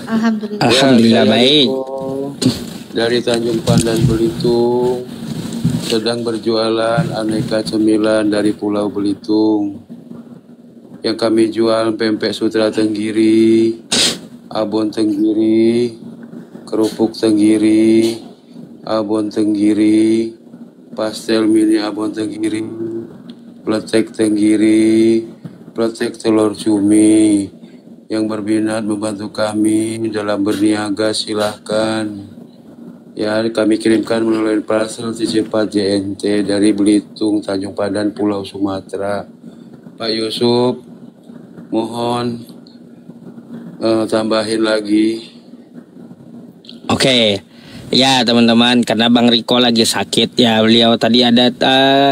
Alhamdulillah. Alhamdulillah Ya, saya baik. Riko dari Tanjung Pandan Belitung, sedang berjualan aneka cemilan dari Pulau Belitung. Yang kami jual pempek sutra tenggiri, abon tenggiri, kerupuk tenggiri, abon tenggiri, pastel mini abon tenggiri, Pletek tenggiri, pletek telur cumi. Yang berminat membantu kami dalam berniaga silahkan. Ya, kami kirimkan melalui parcel secepat JNT dari Belitung, Tanjung Padan, Pulau Sumatera. Pak Yusuf, mohon tambahin lagi. Oke. Ya teman-teman, karena Bang Riko lagi sakit ya, beliau tadi ada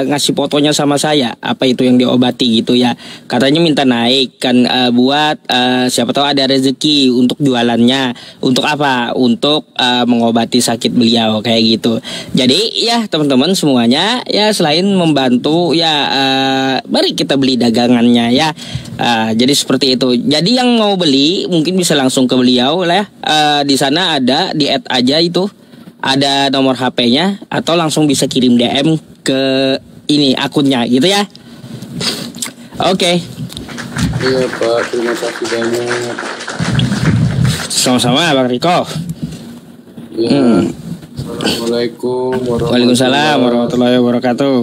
ngasih fotonya sama saya, apa itu yang diobati gitu ya. Katanya minta naik kan, buat siapa tahu ada rezeki untuk jualannya. Untuk apa? Untuk mengobati sakit beliau kayak gitu. Jadi ya teman-teman semuanya ya, selain membantu ya, mari kita beli dagangannya ya. Jadi seperti itu. Jadi yang mau beli mungkin bisa langsung ke beliau lah ya. Di sana ada, di add aja itu. Ada nomor HP-nya atau langsung bisa kirim DM ke ini akunnya gitu ya. Oke. Iya Pak, terima kasih banyak. Sama-sama Bang Riko. Ya. Assalamualaikum Waalaikumsalam warahmatullahi wabarakatuh.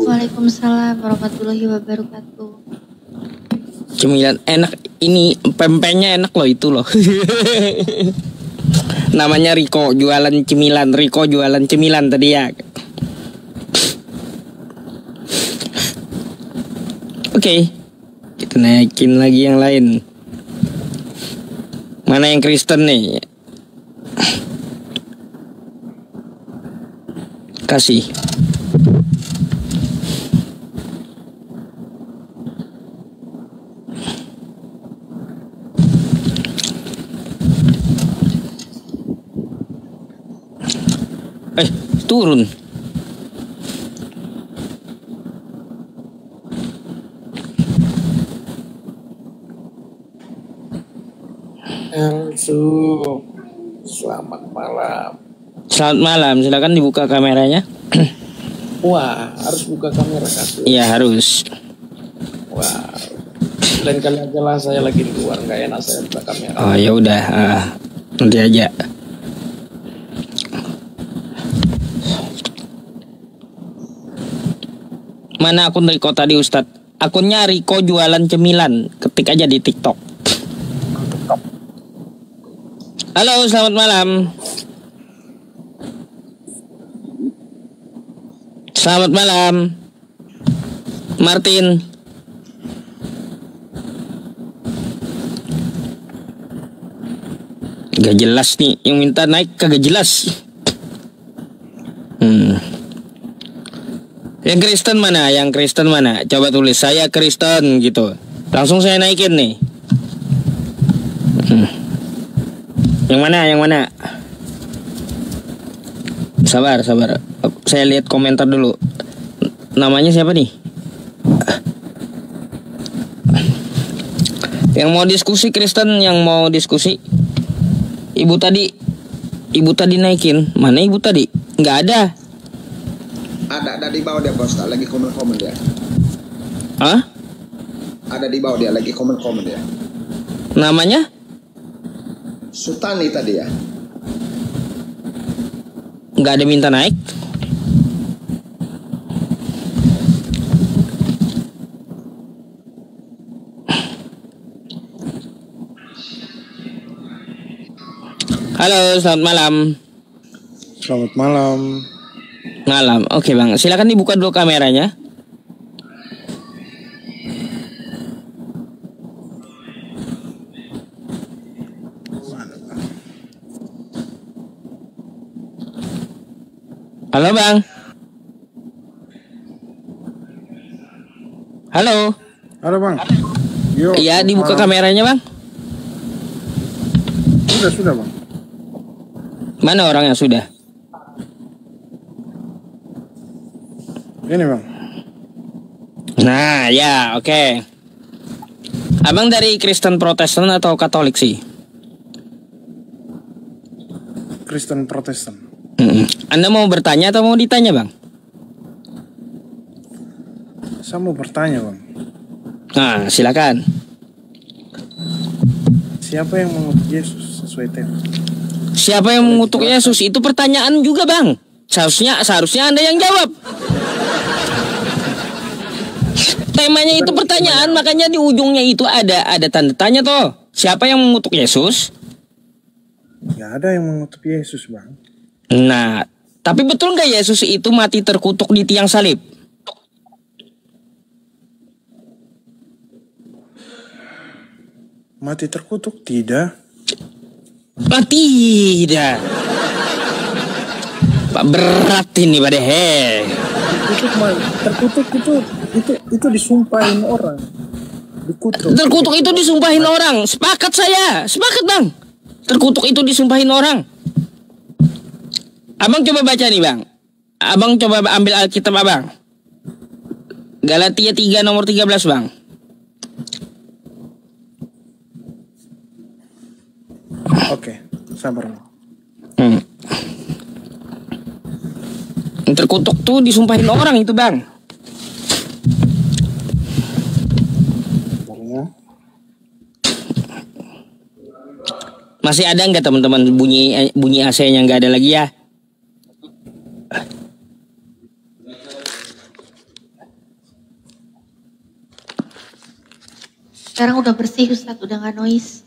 Waalaikumsalam warahmatullahi wabarakatuh. Cemilan enak ini, pempeknya enak loh itu loh. Namanya Riko jualan cemilan, Riko jualan cemilan tadi ya. Oke, kita naikin lagi yang lain. Mana yang Kristen nih? Kasih. Turun. Elsu, selamat malam. Selamat malam, silakan dibuka kameranya. Wah, harus buka kamera kan? Iya harus. Wah, lain kali aja lah, saya lagi di luar, nggak enak saya buka kamera. Oh ya udah, nanti aja. Mana akun Riko tadi Ustadz? Akunnya Riko jualan cemilan. Ketik aja di TikTok. Halo, selamat malam. Selamat malam, Martin. Gak jelas nih, yang minta naik kagak jelas. Yang Kristen mana? Yang Kristen mana? Coba tulis saya Kristen gitu. Langsung saya naikin nih. Yang mana? Yang mana? Sabar, sabar. Saya lihat komentar dulu. Namanya siapa nih? Yang mau diskusi Kristen, yang mau diskusi. Ibu tadi naikin. Mana ibu tadi? Nggak ada. Ada di bawah dia bos, lagi komen dia. Hah? Ada di bawah dia lagi komen dia. Namanya? Sutani tadi ya. Nggak ada minta naik. Halo, selamat malam. Selamat malam. Malam, oke bang. Silakan dibuka dulu kameranya. Halo bang. Halo. Halo bang. Yo. Iya dibuka kameranya bang. Sudah bang. Mana orangnya sudah? Ini bang. Nah ya oke. Abang dari Kristen Protestan atau Katolik sih? Kristen Protestan. Anda mau bertanya atau mau ditanya bang? Saya mau bertanya bang. Nah silakan. Siapa yang mengutuk Yesus sesuai tema? Siapa yang mengutuk Yesus? Itu pertanyaan juga bang. Seharusnya Anda yang jawab. temanya itu pertanyaan, makanya di ujungnya itu ada tanda tanya toh. Siapa yang mengutuk Yesus? Gak ada yang mengutuk Yesus, Bang. Nah, tapi betul nggak Yesus itu mati terkutuk di tiang salib? Mati terkutuk? Tidak. Tidak. Pak, berat ini Pak Dehe. Terkutuk itu disumpahin orang. Dikutuk. Terkutuk itu disumpahin orang. Sepakat saya. Sepakat Bang. Terkutuk itu disumpahin orang. Abang coba baca nih Bang. Abang coba ambil Alkitab Abang. Galatia 3 nomor 13 Bang. Oke, sabar. Terkutuk tuh disumpahin orang itu Bang. Masih ada nggak teman-teman bunyi AC-nya nggak ada lagi ya? Sekarang udah bersih Ustadz, udah nggak noise.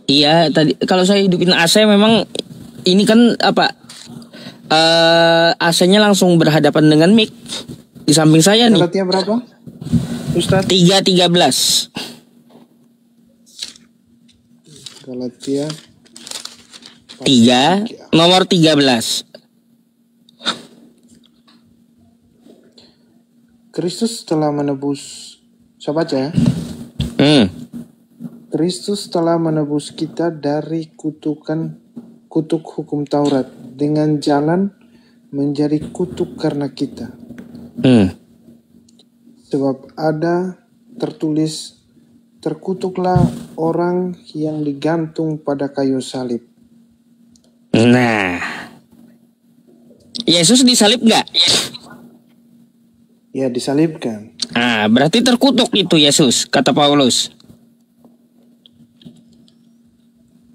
Iya, tadi kalau saya hidupin AC memang ini kan apa? AC-nya langsung berhadapan dengan mic di samping saya nih. Galatia berapa? Ustadz? 3:13. Galatia 3 nomor 13. Kristus telah menebus. Saya baca ya. Kristus telah menebus kita dari kutuk hukum Taurat dengan jalan menjadi kutuk karena kita. Sebab ada tertulis, terkutuklah orang yang digantung pada kayu salib. Nah, Yesus disalib nggak? Ya, disalibkan. Berarti terkutuk itu Yesus, kata Paulus.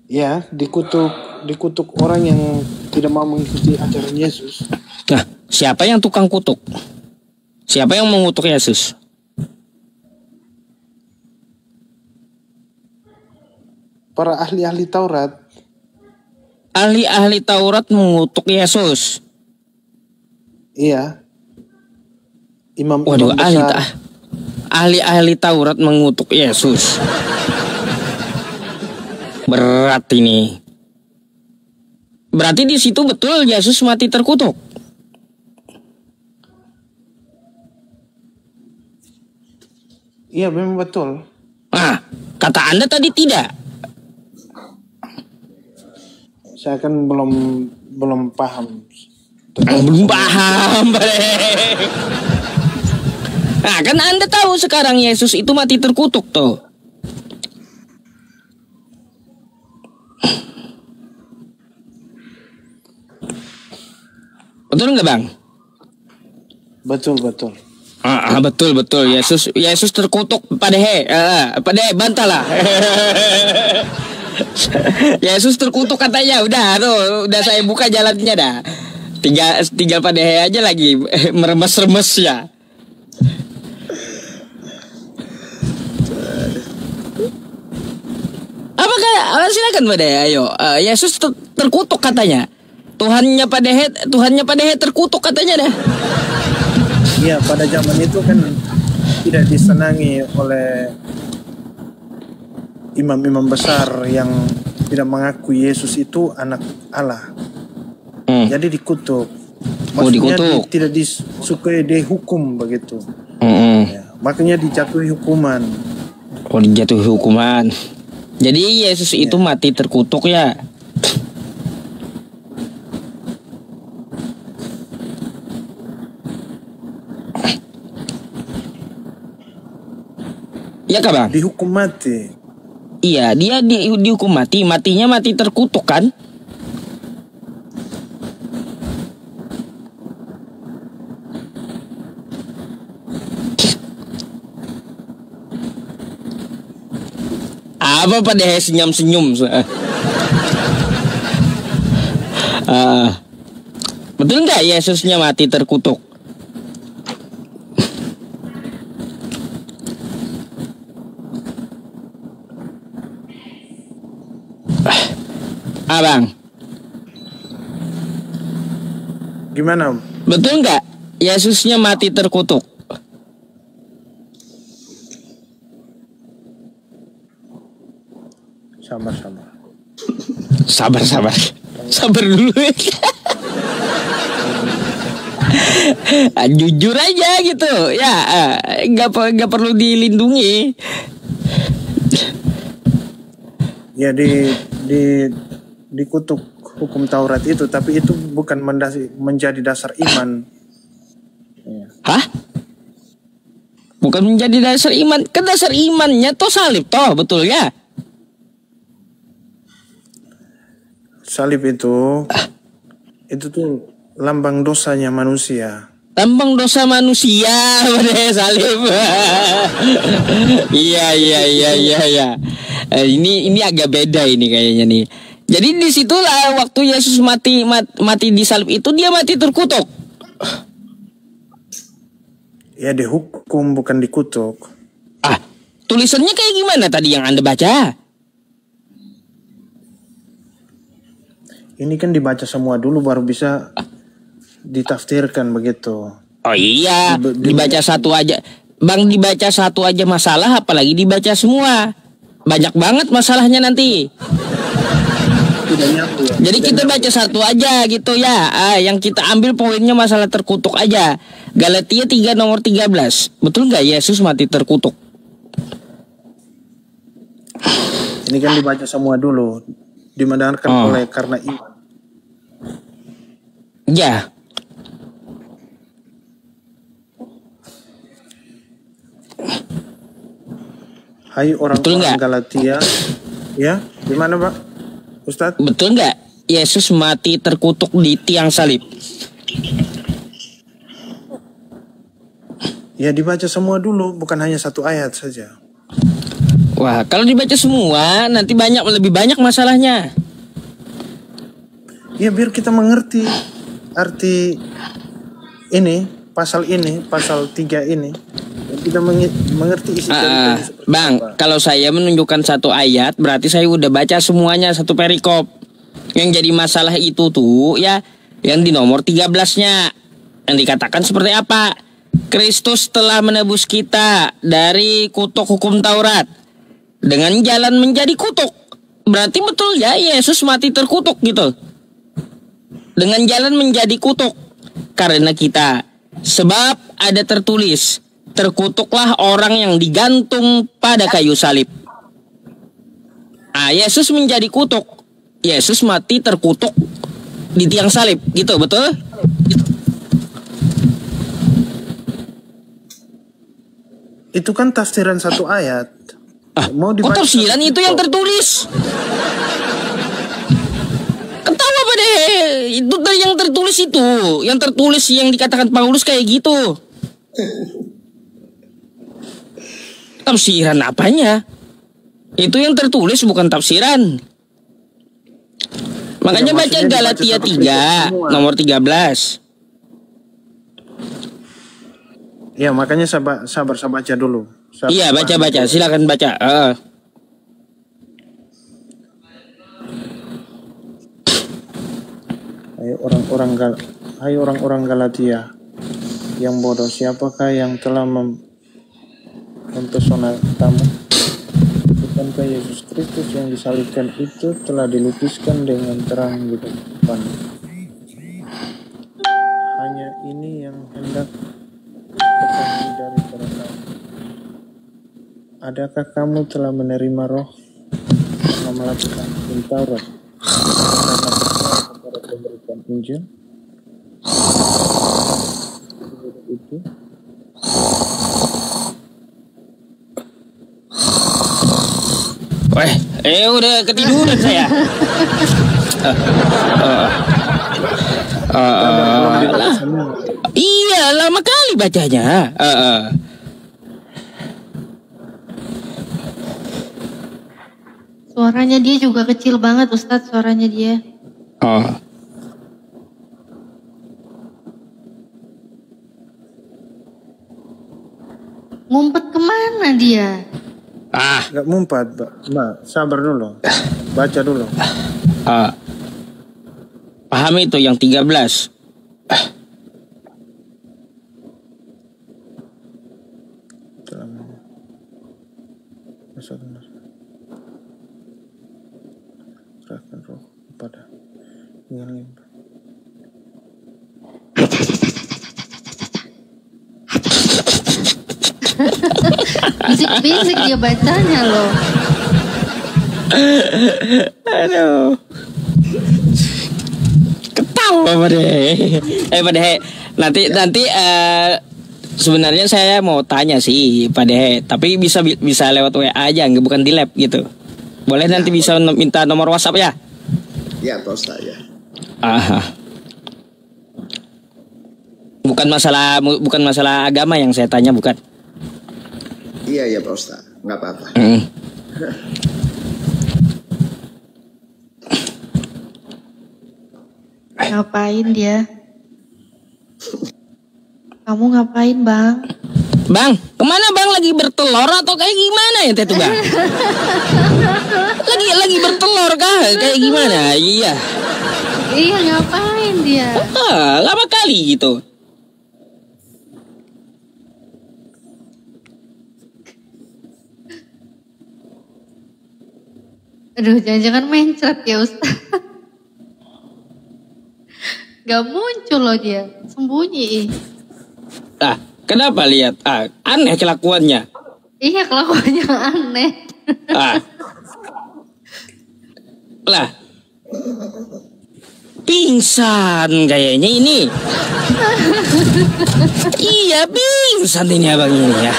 Ya, dikutuk orang yang tidak mau mengikuti ajaran Yesus. Nah, siapa yang tukang kutuk? Siapa yang mengutuk Yesus? Para ahli-ahli Taurat. Ahli-ahli Taurat mengutuk Yesus. Iya. Waduh, ahli-ahli Taurat mengutuk Yesus. Berat ini. Berarti di situ betul Yesus mati terkutuk. Iya, memang betul. Kata Anda tadi tidak. Saya kan belum paham. Belum paham. Nah, kan Anda tahu sekarang Yesus itu mati terkutuk tuh. Betul nggak Bang? Betul. Betul. Yesus terkutuk. Pak Dehe bantahlah. Yesus terkutuk katanya. Udah saya buka jalannya dah. Tinggal Pak Dehe aja lagi meremes-remes ya. Apakah silakan Pak Dehe, ayo. Yesus terkutuk katanya. Tuhannya Pak Dehe terkutuk katanya dah. Iya, pada zaman itu kan tidak disenangi oleh imam-imam besar yang tidak mengakui Yesus itu anak Allah. Jadi dikutuk. Maksudnya dikutuk. Tidak disukai, dihukum begitu. Ya, makanya dijatuhi hukuman. Dijatuhi hukuman. Jadi Yesus itu mati terkutuk ya. Iya kah Bang? Dihukum mati. Iya, dia dihukum mati. Matinya mati terkutuk kan? Apa pada senyum-senyum? Betul nggak Yesusnya mati terkutuk? Abang, Gimana? betul nggak Yesusnya mati terkutuk? Sama-sama. Sabar dulu. Jujur aja gitu ya, nggak perlu dilindungi. Ya dikutuk hukum Taurat itu, tapi itu bukan menjadi dasar iman. Ya. Hah? Bukan menjadi dasar iman? Kan dasar imannya toh salib toh, betul ya? Salib itu tuh lambang dosanya manusia. Lambang dosa manusia, pada salib. Iya. Ini agak beda ini kayaknya nih. Jadi disitulah waktu Yesus mati di salib itu dia mati terkutuk. Ya dihukum bukan dikutuk. Tulisannya kayak gimana tadi yang Anda baca? Ini kan dibaca semua dulu baru bisa ditafsirkan begitu. Oh iya, dibaca satu aja. Bang, dibaca satu aja masalah, apalagi dibaca semua. Banyak banget masalahnya nanti. Jadi kita baca satu aja gitu ya. Yang kita ambil poinnya masalah terkutuk aja. Galatia 3 nomor 13. Betul nggak Yesus mati terkutuk? Ini kan dibaca semua dulu. Dimenangkan oleh karena iman. Ya. Hai orang-orang Galatia. Ya, gimana Pak Ustadz? Betul nggak Yesus mati terkutuk di tiang salib? Ya dibaca semua dulu, bukan hanya satu ayat saja. Wah, kalau dibaca semua nanti lebih banyak masalahnya. Ya biar kita mengerti arti ini, pasal 3 ini. Kita mengerti isi ceritanya seperti Bang, apa. kalau saya menunjukkan satu ayat, berarti saya udah baca semuanya satu perikop. Yang jadi masalah itu tuh ya, yang di nomor 13-nya. Yang dikatakan seperti apa? Kristus telah menebus kita dari kutuk hukum Taurat dengan jalan menjadi kutuk. Berarti betul ya Yesus mati terkutuk gitu. Dengan jalan menjadi kutuk karena kita. Sebab ada tertulis, terkutuklah orang yang digantung pada kayu salib. Yesus menjadi kutuk. Yesus mati terkutuk di tiang salib gitu, betul? Itu kan tafsiran satu ayat. Tafsiran itu yang tertulis. Ketawa apa deh? Itu dari yang tertulis itu. Yang tertulis yang dikatakan Paulus kayak gitu. Tafsiran apanya? Itu yang tertulis bukan tafsiran. Makanya Ya, baca Galatia 3 nomor 13. Ya makanya sabar baca dulu. Iya, baca, silakan baca. Hai orang-orang Galatia yang bodoh, siapakah yang telah mempesona kamu? Bukankah Yesus Kristus yang disalibkan itu telah dilukiskan dengan terang di depan? Hanya ini yang hendak ketahui dari kamu. Adakah kamu telah menerima Roh yang melakukan hukum Taurat karena pemberitaan Injil? Itu udah ketiduran saya. Iya, lama kali bacanya. Suaranya dia juga kecil banget Ustadz, suaranya dia. Ngumpet kemana dia? Gak mumpat, Mbak. Sabar dulu. Baca dulu. paham itu yang 13. Serahkan roh kepada yang Bisik-bisik dia bacanya loh. Aduh. Ketawa Pak Dehe. Nanti sebenarnya saya mau tanya sih Pak Dehe, tapi bisa lewat WA aja, bukan di lab gitu. Boleh nanti bisa minta nomor WhatsApp ya? Ya Pak Ustaz ya. Aha. Bukan masalah agama yang saya tanya, bukan? Iya ya Pak Ustaz, nggak apa-apa. Ngapain dia? Kamu ngapain, Bang? Bang, kemana Bang? Lagi bertelur atau kayak gimana ya Tetu Bang? lagi bertelur kah? Kayak gimana? Iya. Iya, ngapain dia? Lama kali gitu. Aduh, jangan-jangan mencret ya Ustaz. Gak muncul loh dia, sembunyi. Kenapa lihat? Aneh kelakuannya. Iya, kelakuannya aneh. Lah, pingsan kayaknya ini. Iya, pingsan ini abang ini ya.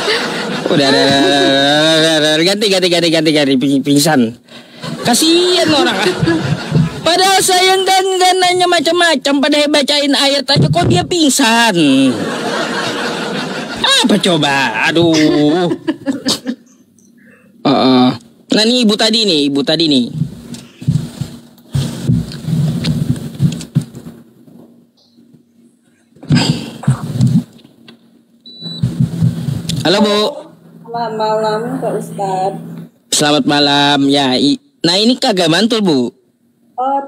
Udah, ganti pingsan. Kasihan orang. Padahal saya nggak nanya macam-macam, padahal bacain ayat aja kok dia pingsan. Apa coba? Aduh. Nah ini ibu tadi nih. Halo Bu. Selamat malam Pak Ustadz. Selamat malam ya. Nah ini kagak mantul Bu.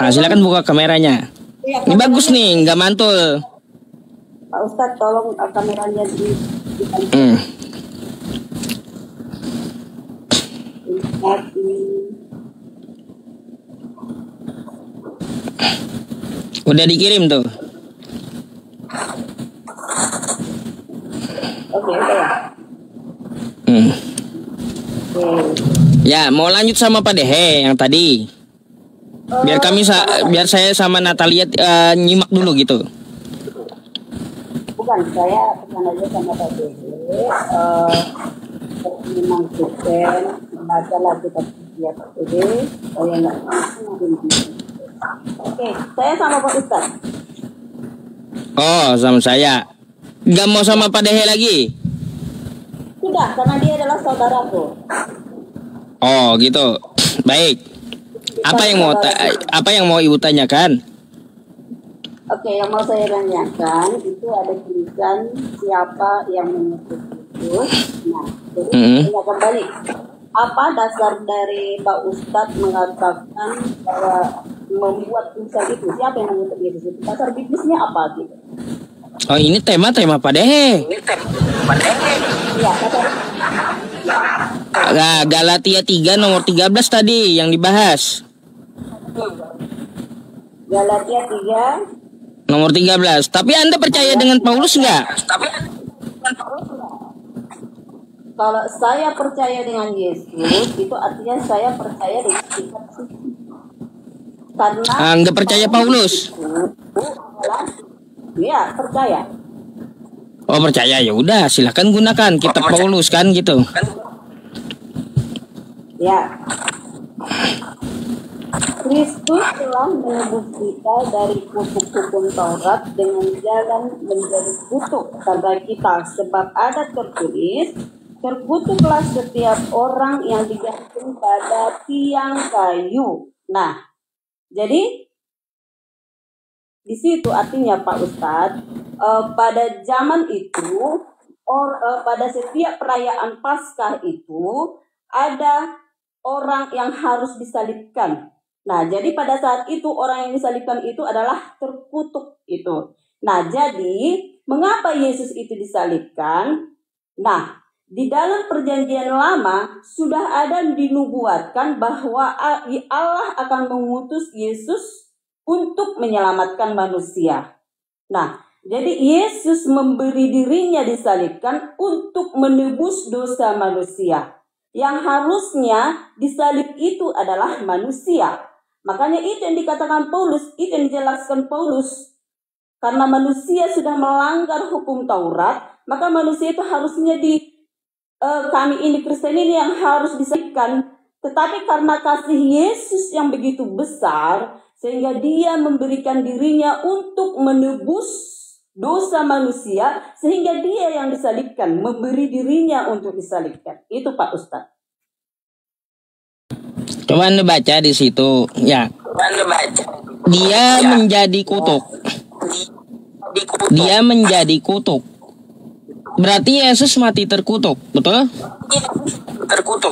Silakan buka kameranya. Ya, ini bagus nih, nggak mantul. Pak Ustadz tolong kameranya di. Udah dikirim tuh. Oke ya. Ya, mau lanjut sama Pak Dehe yang tadi. Biar saya sama Natalia nyimak dulu gitu. Bukan, saya pesan aja sama Pak Dehe. Memang sukses membaca lagu tersedia Pak Dehe. Saya nggak Oke, saya sama Pak Ustadz. Oh, sama saya. Gak mau sama Pak Dehe lagi? Sudah, karena dia adalah saudaraku. Oh, gitu. Baik. Apa yang mau Ibu tanyakan? Oke, yang mau saya tanyakan itu ada tulisan siapa yang mengutus Yesus. Nah, jadi saya kembali. Apa dasar dari Pak Ustadz mengatakan bahwa membuat tulisan itu? Siapa yang mengutus Yesus itu? Dasar biblisnya apa gitu? Oh, ini tema Pak Dehe. Iya, dasar. Nah, Galatia 3 nomor 13 tadi yang dibahas. Galatia 3 nomor 13. Tapi Anda percaya dengan Paulus enggak? Kalau saya percaya dengan Yesus, itu artinya saya percaya dengan kitab suci. Karena enggak percaya Paulus. Iya, percaya. Oh, percaya, ya udah, silakan gunakan kitab Paulus kan gitu. Ya. Kristus telah menebus kita dari kutuk hukum Taurat dengan jalan menjadi kutuk pada kita, sebab ada tertulis, terkutuklah setiap orang yang digantung pada tiang kayu. Nah, jadi di situ artinya Pak Ustadz, pada zaman itu, pada setiap perayaan Paskah itu ada orang yang harus disalibkan. Nah, jadi pada saat itu orang yang disalibkan itu adalah terkutuk itu. Nah, jadi mengapa Yesus itu disalibkan? Nah, di dalam perjanjian lama sudah ada dinubuatkan bahwa Allah akan mengutus Yesus untuk menyelamatkan manusia. Nah, jadi Yesus memberi dirinya disalibkan untuk menebus dosa manusia. Yang harusnya disalib itu adalah manusia. Makanya itu yang dikatakan Paulus, itu yang dijelaskan Paulus. Karena manusia sudah melanggar hukum Taurat, maka manusia itu harusnya kami ini Kristen ini yang harus disalibkan. Tetapi karena kasih Yesus yang begitu besar, sehingga dia memberikan dirinya untuk menebus dosa manusia, sehingga dia yang disalibkan, memberi dirinya untuk disalibkan. Itu Pak Ustadz. Coba Anda baca di situ, ya. Dia menjadi kutuk. Dia menjadi kutuk. Berarti Yesus mati terkutuk, betul? Terkutuk.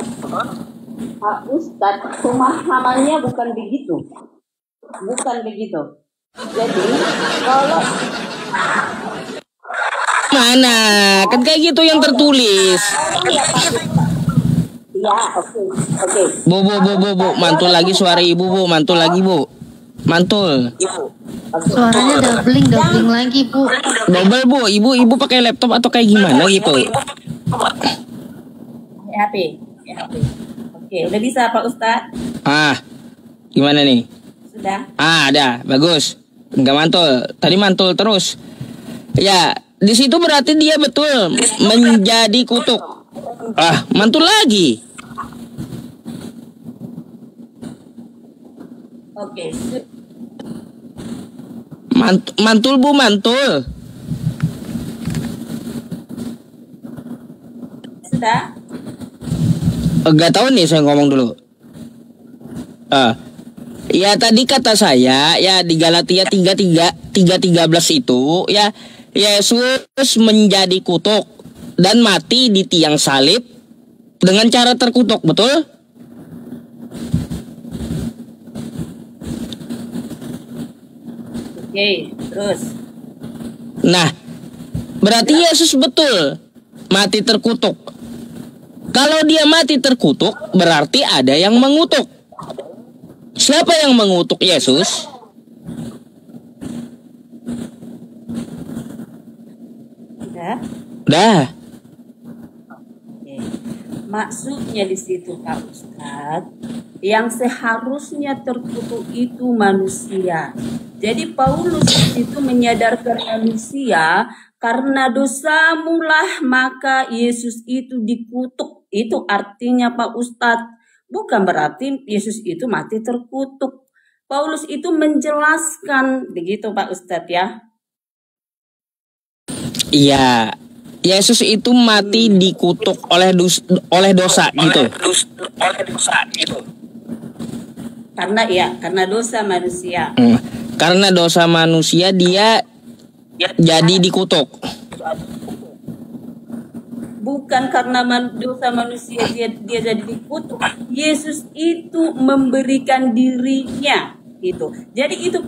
Pak Ustadz, pemahamannya bukan begitu. Bukan begitu. Jadi, kalau mana? Kan kayak gitu yang tertulis. ya, oke. Bu, mantul lagi suara ibu, Bu. Mantul lagi, Bu. Mantul. Suaranya doubling lagi, Bu. Double, Bu. Ibu pakai laptop atau kayak gimana gitu? HP. Oke, udah bisa Pak Ustadz? Gimana nih? Sudah. Ada. Bagus. Enggak mantul. Tadi mantul terus. Ya, di situ berarti dia betul menjadi kutuk. Mantul lagi. Oke. Mantul, Bu, mantul. Sudah? Enggak tahu nih, saya ngomong dulu. Ya tadi kata saya ya di Galatia 3:13 itu ya Yesus menjadi kutuk dan mati di tiang salib dengan cara terkutuk, betul? Oke, terus. Nah, berarti Yesus betul mati terkutuk. Kalau dia mati terkutuk, berarti ada yang mengutuk. Siapa yang mengutuk Yesus? Udah. Oke. Maksudnya di situ Pak Ustadz, yang seharusnya terkutuk itu manusia. Jadi Paulus itu menyadarkan manusia karena dosamu lah maka Yesus itu dikutuk. Itu artinya Pak Ustadz. Bukan berarti Yesus itu mati terkutuk. Paulus itu menjelaskan begitu Pak Ustadz ya. Iya. Yesus itu mati dikutuk oleh dosa gitu. Karena dosa manusia. Karena dosa manusia dia jadi dikutuk. Bukan karena dosa manusia dia jadi dikutuk. Yesus itu memberikan dirinya gitu. Jadi itu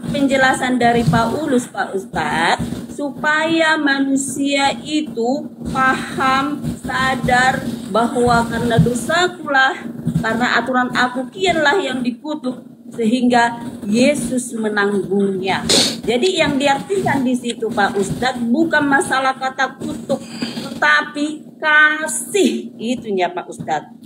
penjelasan dari Paulus Pak Ustadz, supaya manusia itu paham, sadar bahwa karena dosakulah, karena aturan aku kianlah yang dikutuk, sehingga Yesus menanggungnya. Jadi yang diartikan di situ Pak Ustadz bukan masalah kata kutuk, tetapi kasih, itunya Pak Ustadz.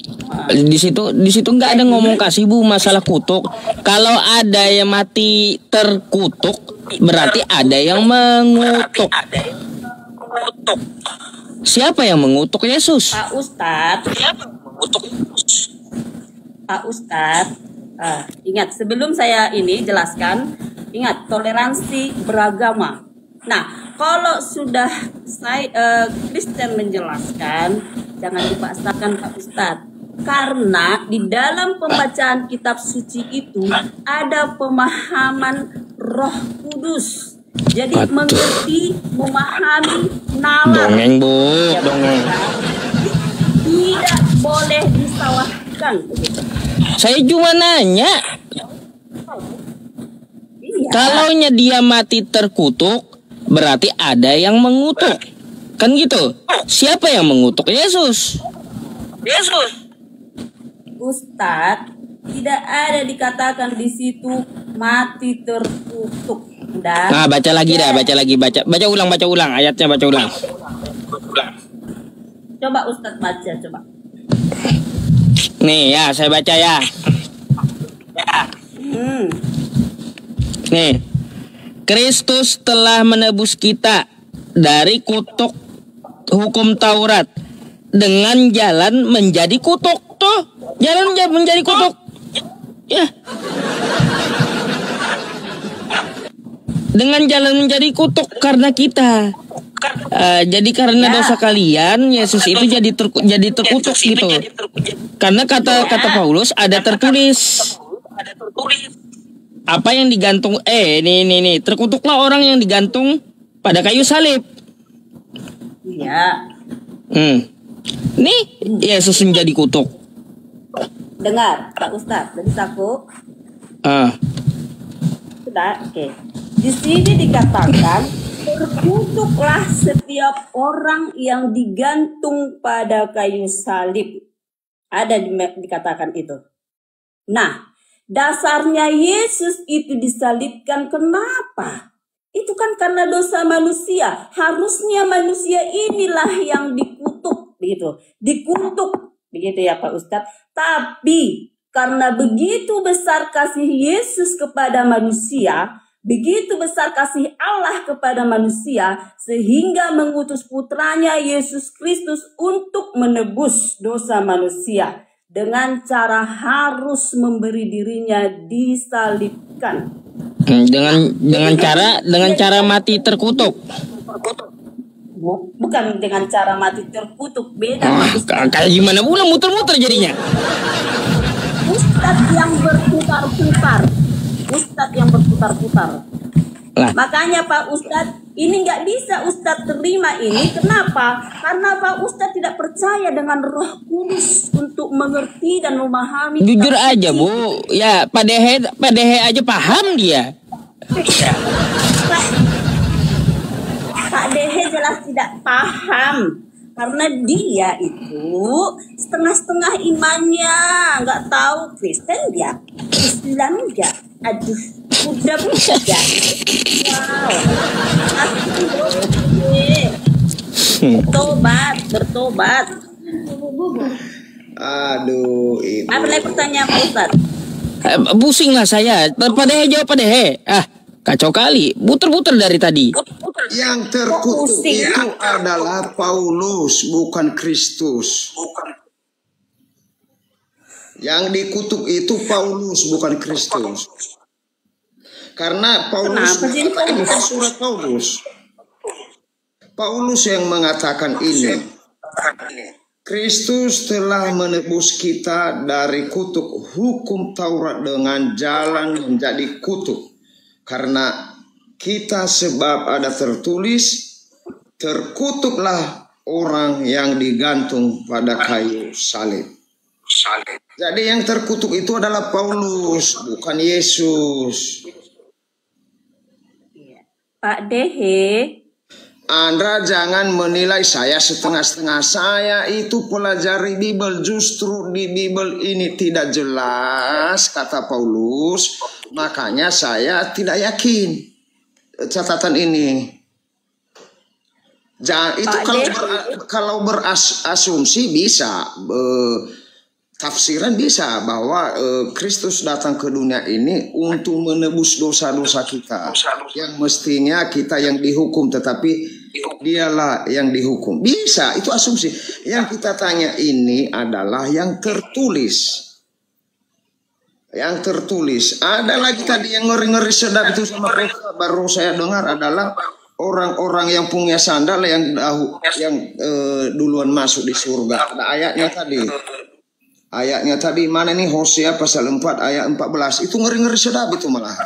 Di situ nggak ada ngomong kasih, Bu, masalah kutuk. Kalau ada yang mati terkutuk, berarti ada yang mengutuk. Siapa yang mengutuk Yesus? Pak Ustadz. Ingat sebelum saya ini jelaskan, ingat toleransi beragama. Nah, kalau sudah Kristen menjelaskan, jangan dipaksakan Pak Ustadz. Karena di dalam pembacaan kitab suci itu ada pemahaman Roh Kudus. Jadi mengerti, memahami nalar. Dongeng, Bu, dongeng. Tidak boleh disalahkan. belakang. Saya cuma nanya. Iya. Kalaunya dia mati terkutuk, berarti ada yang mengutuk. Kan gitu. Siapa yang mengutuk? Yesus. Ustadz, tidak ada dikatakan di situ mati terkutuk. Udah. Nah, baca lagi dah, baca ulang ayatnya, baca ulang. Coba Ustadz baca, coba. Nih ya, saya baca ya. Nih, Kristus telah menebus kita dari kutuk hukum Taurat dengan jalan menjadi kutuk. Tuh, jalan menjadi kutuk. Ya. Dengan jalan menjadi kutuk karena kita. Jadi karena dosa kalian, Yesus itu jadi terkutuk gitu. Karena kata Paulus ada tertulis. Apa yang digantung? Nih, terkutuklah orang yang digantung pada kayu salib. Iya. Nih, Yesus menjadi kutuk. Dengar, Pak Ustadz, dari saku. Sudah, oke. Di sini dikatakan terkutuklah setiap orang yang digantung pada kayu salib. Ada dikatakan itu. Nah, dasarnya Yesus itu disalibkan kenapa? Itu kan karena dosa manusia. Harusnya manusia inilah yang dikutuk, begitu. Dikutuk, begitu ya Pak Ustadz. Tapi karena begitu besar kasih Yesus kepada manusia, begitu besar kasih Allah kepada manusia, sehingga mengutus putranya Yesus Kristus untuk menebus dosa manusia. Dengan cara harus memberi dirinya disalibkan. Dengan cara mati terkutuk. Bukan dengan cara mati terkutuk, beda. Kayak gimana pula muter-muter jadinya? Ustadz yang berputar-putar. Lah. Makanya Pak Ustadz, ini nggak bisa Ustadz terima ini. Kenapa? Karena Pak Ustadz tidak percaya dengan Roh Kudus untuk mengerti dan memahami. Jujur aja Bu, ya Pak Dehe aja paham dia. Pak Dehe jelas tidak paham. Karena dia itu setengah-setengah imannya, nggak tahu Kristen dia, Islam dia, aduh, udah ya. Wow, bertobat. Aduh, itu. Apa lagi pertanyaan Pak Ustadz? Pusing lah saya. Pak Dehe jawab Pak Dehe. Kacau kali, muter-muter dari tadi. Yang terkutuk itu adalah Paulus, bukan Kristus. Yang dikutuk itu Paulus, bukan Kristus. Karena Paulus ini surat Paulus. Paulus yang mengatakan ini. Kristus telah menebus kita dari kutuk hukum Taurat dengan jalan menjadi kutuk. Karena kita sebab ada tertulis, terkutuklah orang yang digantung pada kayu salib. Jadi yang terkutuk itu adalah Paulus, bukan Yesus. Pak Dehe, Anda jangan menilai saya setengah-setengah. Saya itu pelajari Bible. Justru di Bible ini tidak jelas kata Paulus. Makanya saya tidak yakin catatan ini. Jangan itu kalau berasumsi bisa, tafsiran bisa bahwa Kristus datang ke dunia ini untuk menebus dosa-dosa kita. Yang mestinya kita yang dihukum, tetapi dialah yang dihukum. Bisa, itu asumsi. Yang kita tanya ini adalah yang tertulis. Yang tertulis. Ada lagi tadi yang ngeri-ngeri sedap itu sama baru saya dengar adalah orang-orang yang punya sandal yang duluan masuk di surga. Ada ayatnya tadi. Ayatnya tadi mana nih? Hosea pasal 4 ayat 14. Itu ngeri-ngeri sedap itu malah.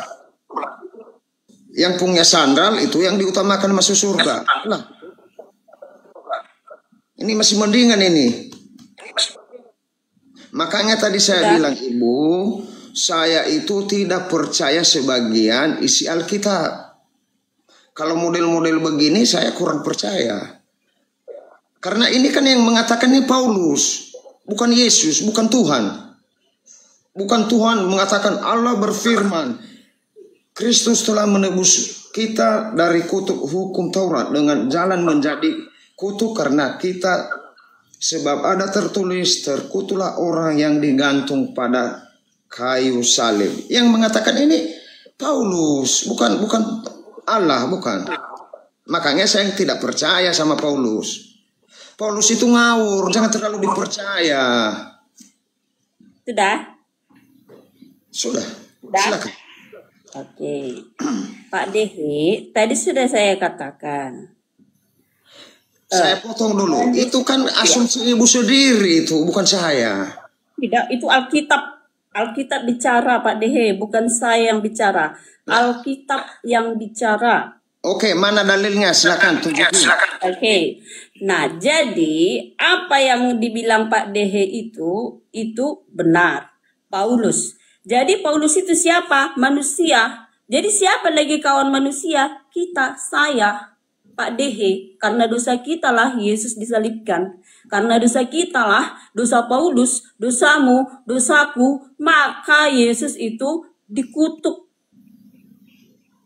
Yang punya sandal itu yang diutamakan masuk surga. Nah, ini masih mendingan ini. Maka Makanya tadi saya bilang, Ibu, saya itu tidak percaya sebagian isi Alkitab. Kalau model-model begini saya kurang percaya. Karena ini kan yang mengatakan ini Paulus, bukan Yesus, bukan Tuhan. Bukan Tuhan mengatakan, Allah berfirman, Kristus telah menebus kita dari kutuk hukum Taurat dengan jalan menjadi kutuk karena kita, sebab ada tertulis, terkutuklah orang yang digantung pada kayu salib. Yang mengatakan ini Paulus, bukan Allah, bukan. Makanya saya tidak percaya sama Paulus. Paulus itu ngawur, jangan terlalu dipercaya. Sudah? Silakan. Oke. Pak Dehe, tadi sudah saya katakan. Saya potong dulu. Itu kan asumsi Ibu sendiri itu, bukan saya. Tidak, itu Alkitab. Alkitab bicara, Pak Dehe, bukan saya yang bicara. Alkitab yang bicara. Oke, mana dalilnya? Silakan tunjukin. Oke. Nah, jadi apa yang dibilang Pak Dehe itu benar. Paulus. Jadi Paulus itu siapa? Manusia. Jadi siapa lagi kawan manusia? Kita, saya, Pak Dehe. Karena dosa kita lah Yesus disalibkan. Karena dosa kita lah, dosa Paulus, dosamu, dosaku, maka Yesus itu dikutuk.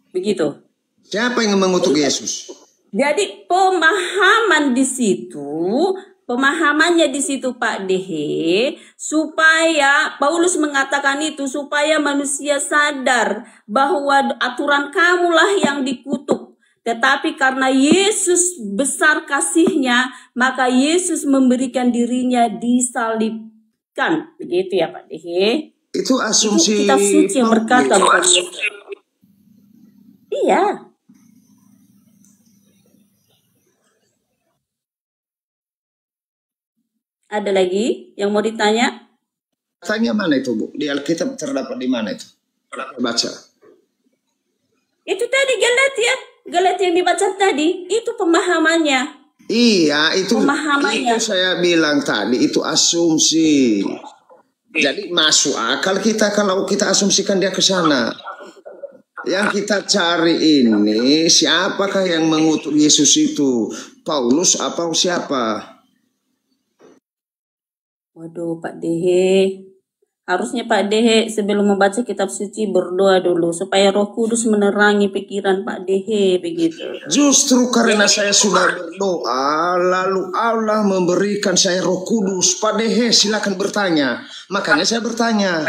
Begitu. Siapa yang mengutuk Yesus? Jadi pemahamannya di situ Pak Dehe, supaya Paulus mengatakan itu supaya manusia sadar bahwa aturan kamulah yang dikutuk. Tetapi karena Yesus besar kasihnya, maka Yesus memberikan dirinya disalibkan. Begitu ya Pak Dehe. Itu asumsi. Itu kitab suci yang berkata. Iya. Ada lagi yang mau ditanya? Tanya mana itu, Bu? Di Alkitab terdapat di mana itu? Baca. Itu tadi Galatia yang dibaca tadi, itu pemahamannya. Iya, itu pemahamannya. Itu saya bilang tadi, itu asumsi. Jadi masuk akal kita kalau kita asumsikan dia ke sana. Yang kita cari ini, siapakah yang mengutuk Yesus itu? Paulus apa siapa? Waduh, Pak Dehe. Harusnya Pak Dehe sebelum membaca kitab suci berdoa dulu supaya Roh Kudus menerangi pikiran Pak Dehe, begitu. Justru karena saya sudah berdoa, lalu Allah memberikan saya Roh Kudus. Pak Dehe silakan bertanya. Makanya saya bertanya.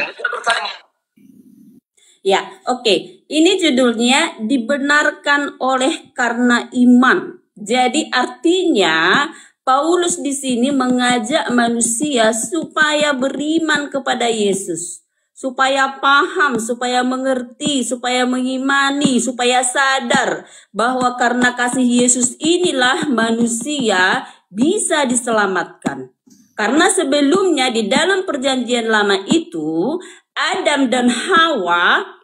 Ya, oke. Ini judulnya dibenarkan oleh karena iman. Jadi artinya Paulus di sini mengajak manusia supaya beriman kepada Yesus, supaya paham, supaya mengerti, supaya mengimani, supaya sadar bahwa karena kasih Yesus inilah manusia bisa diselamatkan. Karena sebelumnya di dalam perjanjian lama itu Adam dan Hawa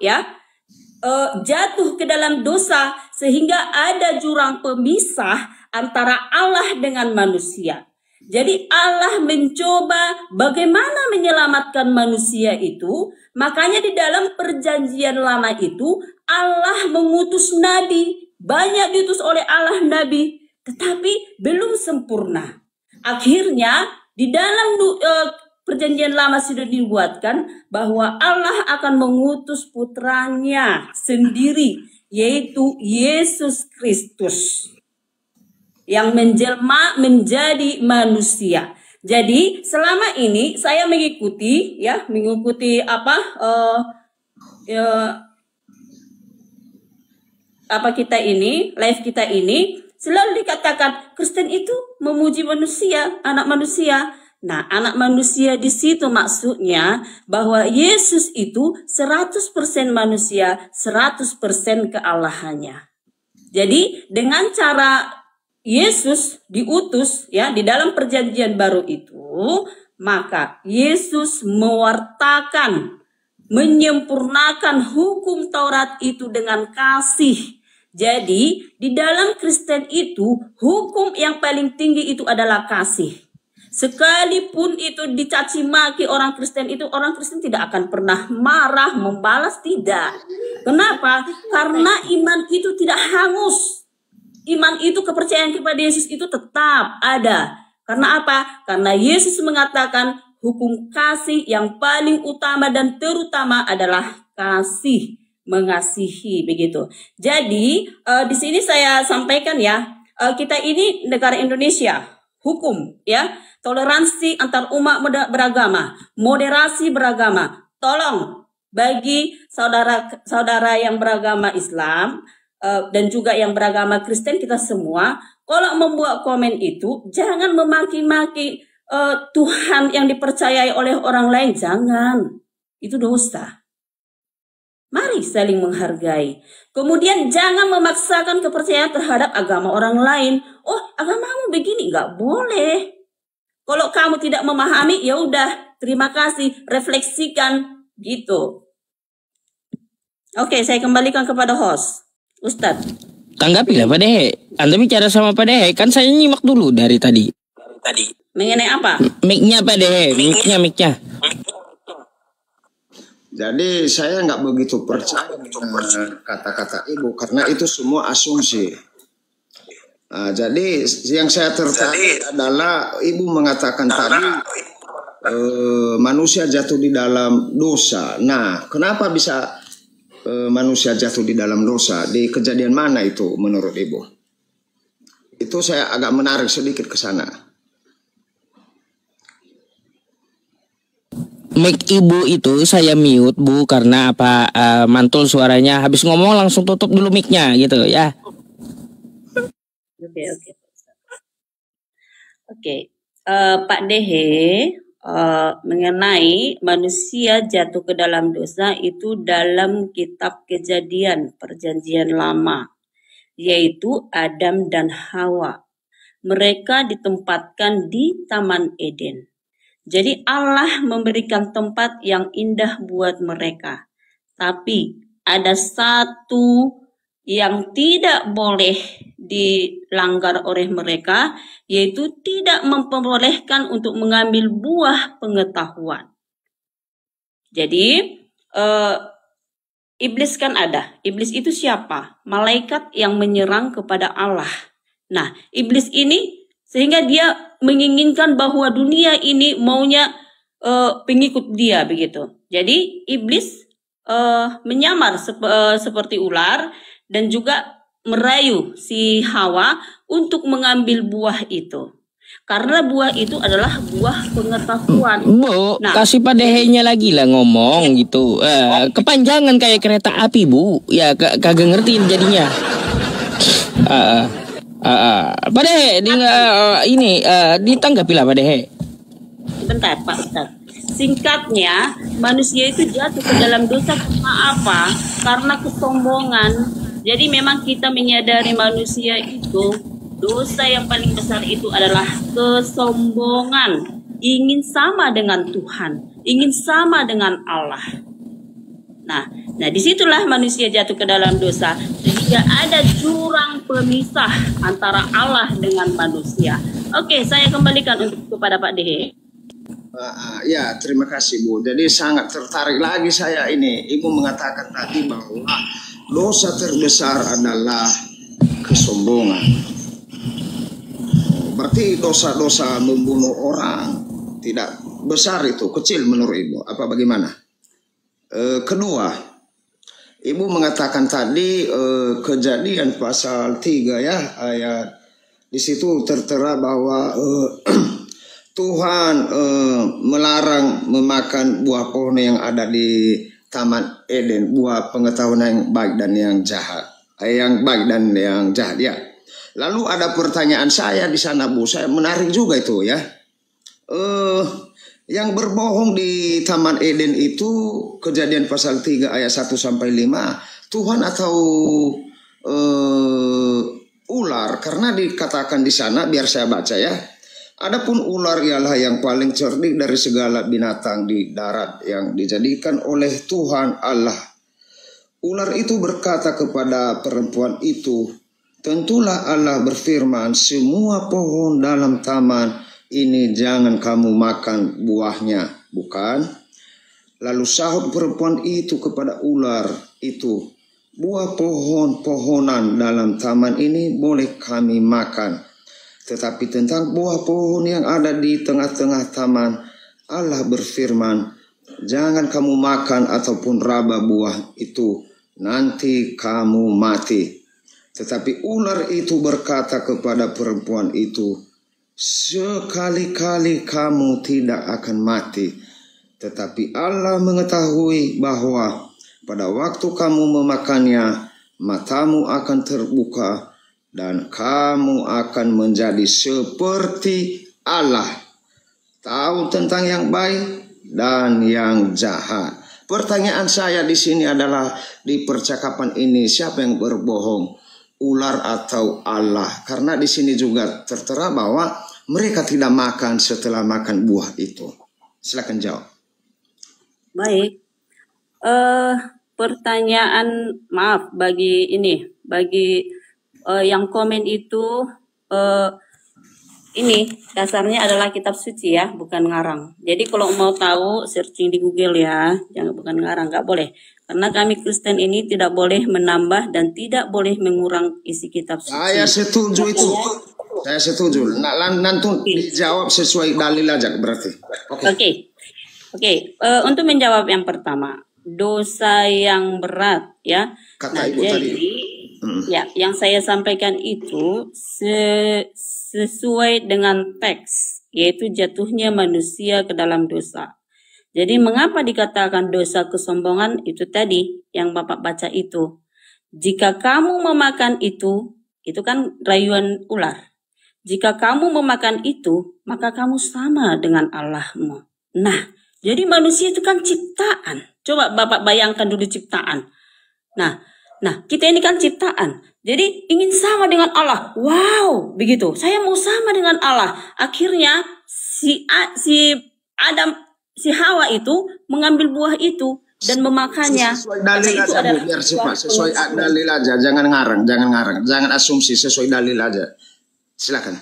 jatuh ke dalam dosa sehingga ada jurang pemisah antara Allah dengan manusia. Jadi Allah mencoba bagaimana menyelamatkan manusia itu. Makanya di dalam perjanjian lama itu Allah mengutus nabi. Banyak diutus oleh Allah nabi, tetapi belum sempurna. Akhirnya di dalam perjanjian lama sudah dibuatkan bahwa Allah akan mengutus putranya sendiri, yaitu Yesus Kristus, yang menjelma menjadi manusia. Jadi selama ini saya mengikuti live kita ini selalu dikatakan Kristen itu memuji manusia, anak manusia. Nah, anak manusia di situ maksudnya bahwa Yesus itu 100% manusia, 100% kealahannya. Jadi dengan cara Yesus diutus di dalam perjanjian baru itu, maka Yesus mewartakan, menyempurnakan hukum Taurat itu dengan kasih. Jadi di dalam Kristen itu hukum yang paling tinggi itu adalah kasih. Sekalipun itu dicaci maki orang Kristen tidak akan pernah marah, membalas, tidak. Kenapa? Karena iman itu tidak hangus. Iman itu, kepercayaan kepada Yesus itu tetap ada. Karena apa? Karena Yesus mengatakan hukum kasih yang paling utama dan terutama adalah kasih, mengasihi, begitu. Jadi di sini saya sampaikan ya, kita ini negara Indonesia, hukum ya, toleransi antar umat beragama, moderasi beragama. Tolong bagi saudara-saudara yang beragama Islam dan juga yang beragama Kristen, kita semua, kalau membuat komen itu jangan memaki-maki Tuhan yang dipercayai oleh orang lain, jangan. Itu dosa. Mari saling menghargai. Kemudian jangan memaksakan kepercayaan terhadap agama orang lain. Oh, agamamu begini, nggak boleh. Kalau kamu tidak memahami, ya udah, terima kasih, refleksikan gitu. Oke, saya kembalikan kepada host, Ustadz. Tanggapilah Pak Dehe. Anda bicara sama Pak Dehe, kan saya nyimak dulu dari tadi. Mengenai apa? Mic-nya Pak Dehe, mic-nya. Jadi saya nggak begitu percaya dengan kata-kata ibu karena itu semua asumsi. Nah, jadi yang saya tertarik adalah ibu mengatakan tadi manusia jatuh di dalam dosa. Nah, kenapa bisa manusia jatuh di dalam dosa? Di kejadian mana itu menurut ibu? Itu saya agak menarik sedikit ke sana. Mic ibu itu saya mute Bu karena apa, mantul suaranya. Habis ngomong langsung tutup dulu mic-nya gitu ya. Oke. Pak Dehe, mengenai manusia jatuh ke dalam dosa itu dalam kitab Kejadian Perjanjian Lama, yaitu Adam dan Hawa. Mereka ditempatkan di Taman Eden. Jadi Allah memberikan tempat yang indah buat mereka. Tapi ada satu yang tidak boleh dilanggar oleh mereka, yaitu tidak memperbolehkan untuk mengambil buah pengetahuan. Jadi iblis kan ada. Iblis itu siapa? Malaikat yang menyerang kepada Allah. Nah, iblis ini sehingga dia menginginkan bahwa dunia ini maunya pengikut dia, begitu. Jadi iblis menyamar seperti ular dan juga merayu si Hawa untuk mengambil buah itu. Karena buah itu adalah buah pengetahuan. Bu, kasih Pak Dehe-nya lagi lah ngomong gitu. Kepanjangan kayak kereta api Bu. Ya kagak ngertiin jadinya. Pak Dehe, ini ditanggapilah Pak Dehe. Bentar Pak Ustadz. Singkatnya, manusia itu jatuh ke dalam dosa karena apa? Karena kesombongan. Jadi memang kita menyadari manusia itu, dosa yang paling besar itu adalah kesombongan. Ingin sama dengan Tuhan, ingin sama dengan Allah. Nah disitulah manusia jatuh ke dalam dosa. Sehingga ada jurang pemisah antara Allah dengan manusia. Oke, saya kembalikan kepada Pak Dehe. Ya, terima kasih Bu. Jadi sangat tertarik lagi saya ini. Ibu mengatakan tadi bahwa dosa terbesar adalah kesombongan. Berarti dosa-dosa membunuh orang tidak besar itu, kecil menurut Ibu. Apa bagaimana? Kedua, Ibu mengatakan tadi Kejadian pasal 3 ya, ayat di situ tertera bahwa Tuhan melarang memakan buah pohon yang ada di Taman Eden, buah pengetahuan yang baik dan yang jahat, yang baik dan yang jahat ya. Lalu ada pertanyaan saya di sana Bu, saya menarik juga itu ya. Yang berbohong di Taman Eden itu Kejadian pasal 3 ayat 1 sampai 5, Tuhan atau ular? Karena dikatakan di sana, biar saya baca ya. Adapun ular ialah yang paling cerdik dari segala binatang di darat yang dijadikan oleh Tuhan Allah. Ular itu berkata kepada perempuan itu, tentulah Allah berfirman, semua pohon dalam taman ini jangan kamu makan buahnya, bukan? Lalu sahut perempuan itu kepada ular itu, buah pohon-pohonan dalam taman ini boleh kami makan. Tetapi tentang buah pohon yang ada di tengah-tengah taman, Allah berfirman, jangan kamu makan ataupun raba buah itu, nanti kamu mati. Tetapi ular itu berkata kepada perempuan itu, sekali-kali kamu tidak akan mati. Tetapi Allah mengetahui bahwa pada waktu kamu memakannya, matamu akan terbuka dan kamu akan menjadi seperti Allah, tahu tentang yang baik dan yang jahat. Pertanyaan saya di sini adalah, di percakapan ini siapa yang berbohong? Ular atau Allah? Karena di sini juga tertera bahwa mereka tidak makan setelah makan buah itu. Silakan jawab. Baik. Pertanyaan, maaf bagi yang komen itu, ini dasarnya adalah kitab suci ya, bukan ngarang. Jadi kalau mau tahu searching di Google ya, jangan, bukan ngarang, nggak boleh. Karena kami Kristen ini tidak boleh menambah dan tidak boleh mengurang isi kitab suci. Saya setuju itu. Saya setuju. Nanti dijawab sesuai dalil aja berarti. Oke. Untuk menjawab yang pertama, dosa yang berat ya. Kata ibu tadi. Ya, yang saya sampaikan itu sesuai dengan teks, yaitu jatuhnya manusia ke dalam dosa. Jadi mengapa dikatakan dosa kesombongan? Itu tadi yang Bapak baca itu. Jika kamu memakan itu kan rayuan ular. Jika kamu memakan itu, maka kamu sama dengan Allahmu. Nah, jadi manusia itu kan ciptaan. Coba Bapak bayangkan dulu ciptaan. Nah, kita ini kan ciptaan. Jadi ingin sama dengan Allah. Wow, begitu. Saya mau sama dengan Allah. Akhirnya si Hawa itu mengambil buah itu dan memakannya. Sesuai dalil aja, Bu, biar cepat. Sesuai dalil aja, jangan ngarang. Jangan asumsi, sesuai dalil aja. Silakan.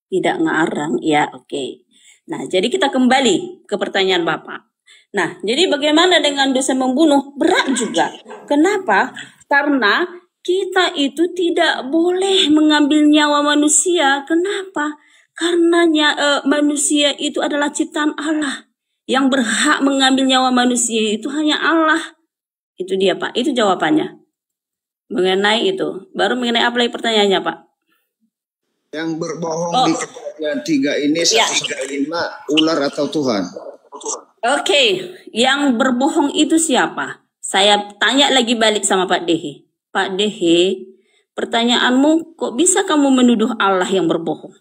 Tidak ngarang, ya oke. Nah, jadi kita kembali ke pertanyaan Bapak. Nah, jadi bagaimana dengan dosa membunuh? Berat juga. Kenapa? Karena kita itu tidak boleh mengambil nyawa manusia. Kenapa? Karena manusia itu adalah ciptaan Allah. Yang berhak mengambil nyawa manusia itu hanya Allah. Itu dia, Pak. Itu jawabannya. Mengenai itu. Baru mengenai apa lagi pertanyaannya, Pak? Yang berbohong di kejadian 3 ini 1-5 ular atau Tuhan? Oke, yang berbohong itu siapa? Saya tanya lagi balik sama Pak Dehe. Pak Dehe, pertanyaanmu, kok bisa kamu menuduh Allah yang berbohong?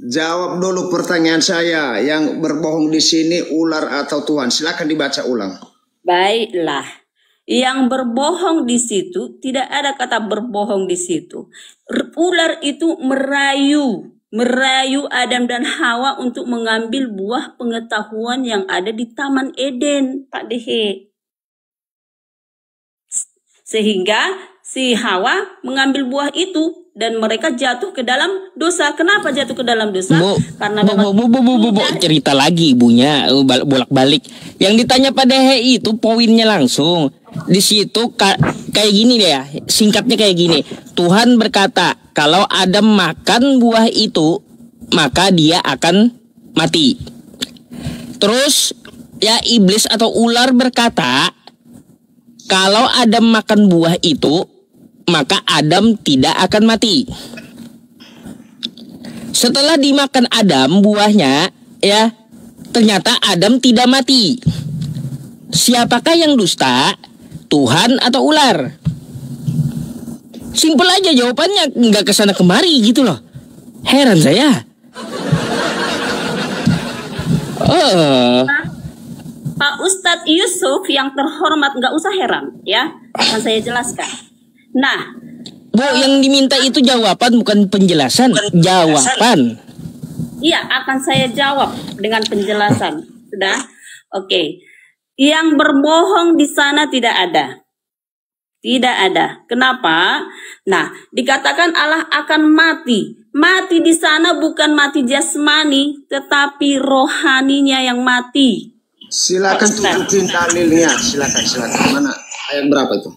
Jawab dulu pertanyaan saya. Yang berbohong di sini ular atau Tuhan? Silakan dibaca ulang. Baiklah. Yang berbohong di situ, tidak ada kata berbohong di situ. Ular itu merayu Adam dan Hawa untuk mengambil buah pengetahuan yang ada di Taman Eden, Pak Dehe. Sehingga si Hawa mengambil buah itu dan mereka jatuh ke dalam dosa. Kenapa jatuh ke dalam dosa? Karena cerita lagi ibunya bolak-balik. Yang ditanya pada Dehe itu poinnya langsung. Di situ kayak gini deh ya, singkatnya kayak gini. Tuhan berkata, kalau Adam makan buah itu, maka dia akan mati. Terus ya iblis atau ular berkata, kalau Adam makan buah itu, maka Adam tidak akan mati. Setelah dimakan Adam buahnya, ya ternyata Adam tidak mati. Siapakah yang dusta? Tuhan atau ular? Simpel aja jawabannya, nggak kesana kemari gitu loh. Heran saya. Pak Ustadz Yusuf yang terhormat, nggak usah heran ya, akan saya jelaskan. Nah, Bu, yang diminta itu jawaban bukan penjelasan, jawaban. Iya, akan saya jawab dengan penjelasan. Sudah? Oke. Yang berbohong di sana tidak ada. Tidak ada. Kenapa? Nah, dikatakan Allah akan mati. Mati di sana bukan mati jasmani, tetapi rohaninya yang mati. Silakan tunjukin dalilnya. Silakan. Mana ayat berapa itu?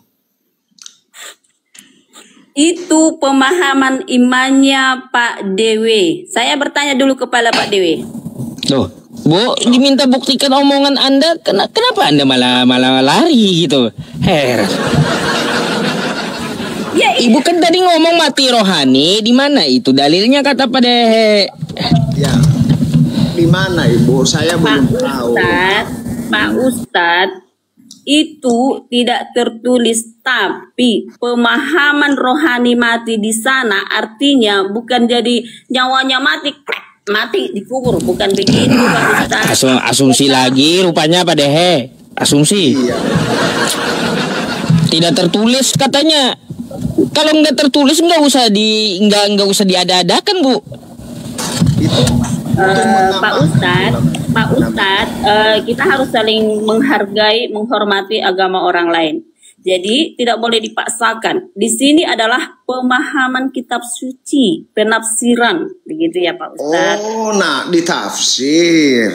Itu pemahaman imannya Pak Dewi. Saya bertanya dulu kepada Pak Dewi. Loh, Bu, diminta buktikan omongan Anda, kenapa Anda malah lari gitu? Heran. Ya, Ibu kan tadi ngomong mati rohani, di mana itu dalilnya kata Pak Dehe? Ya, di mana Ibu? Saya belum tahu. Pak Ustadz, itu tidak tertulis, tapi pemahaman rohani mati di sana artinya bukan jadi nyawanya mati dikubur, bukan begitu Pak Ustadz. Asumsi lagi rupanya Pak Dehe. Asumsi. Iya. Tidak tertulis katanya. Kalau nggak tertulis nggak usah diada-adakan, Bu. Itu Pak Ustadz, kita harus saling menghargai, menghormati agama orang lain. Jadi tidak boleh dipaksakan. Di sini adalah pemahaman kitab suci, penafsiran, begitu ya Pak Ustadz. Oh, nah ditafsir.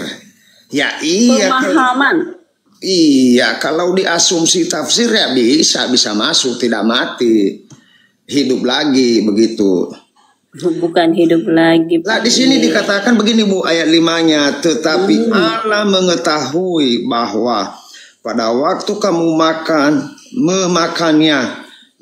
Ya iya. Pemahaman. Iya, kalau diasumsi tafsir ya bisa masuk, tidak mati, hidup lagi begitu. Bukan hidup lagi. Nah, di sini dikatakan begini Bu, ayat 5-nya, tetapi Allah mengetahui bahwa pada waktu kamu memakannya,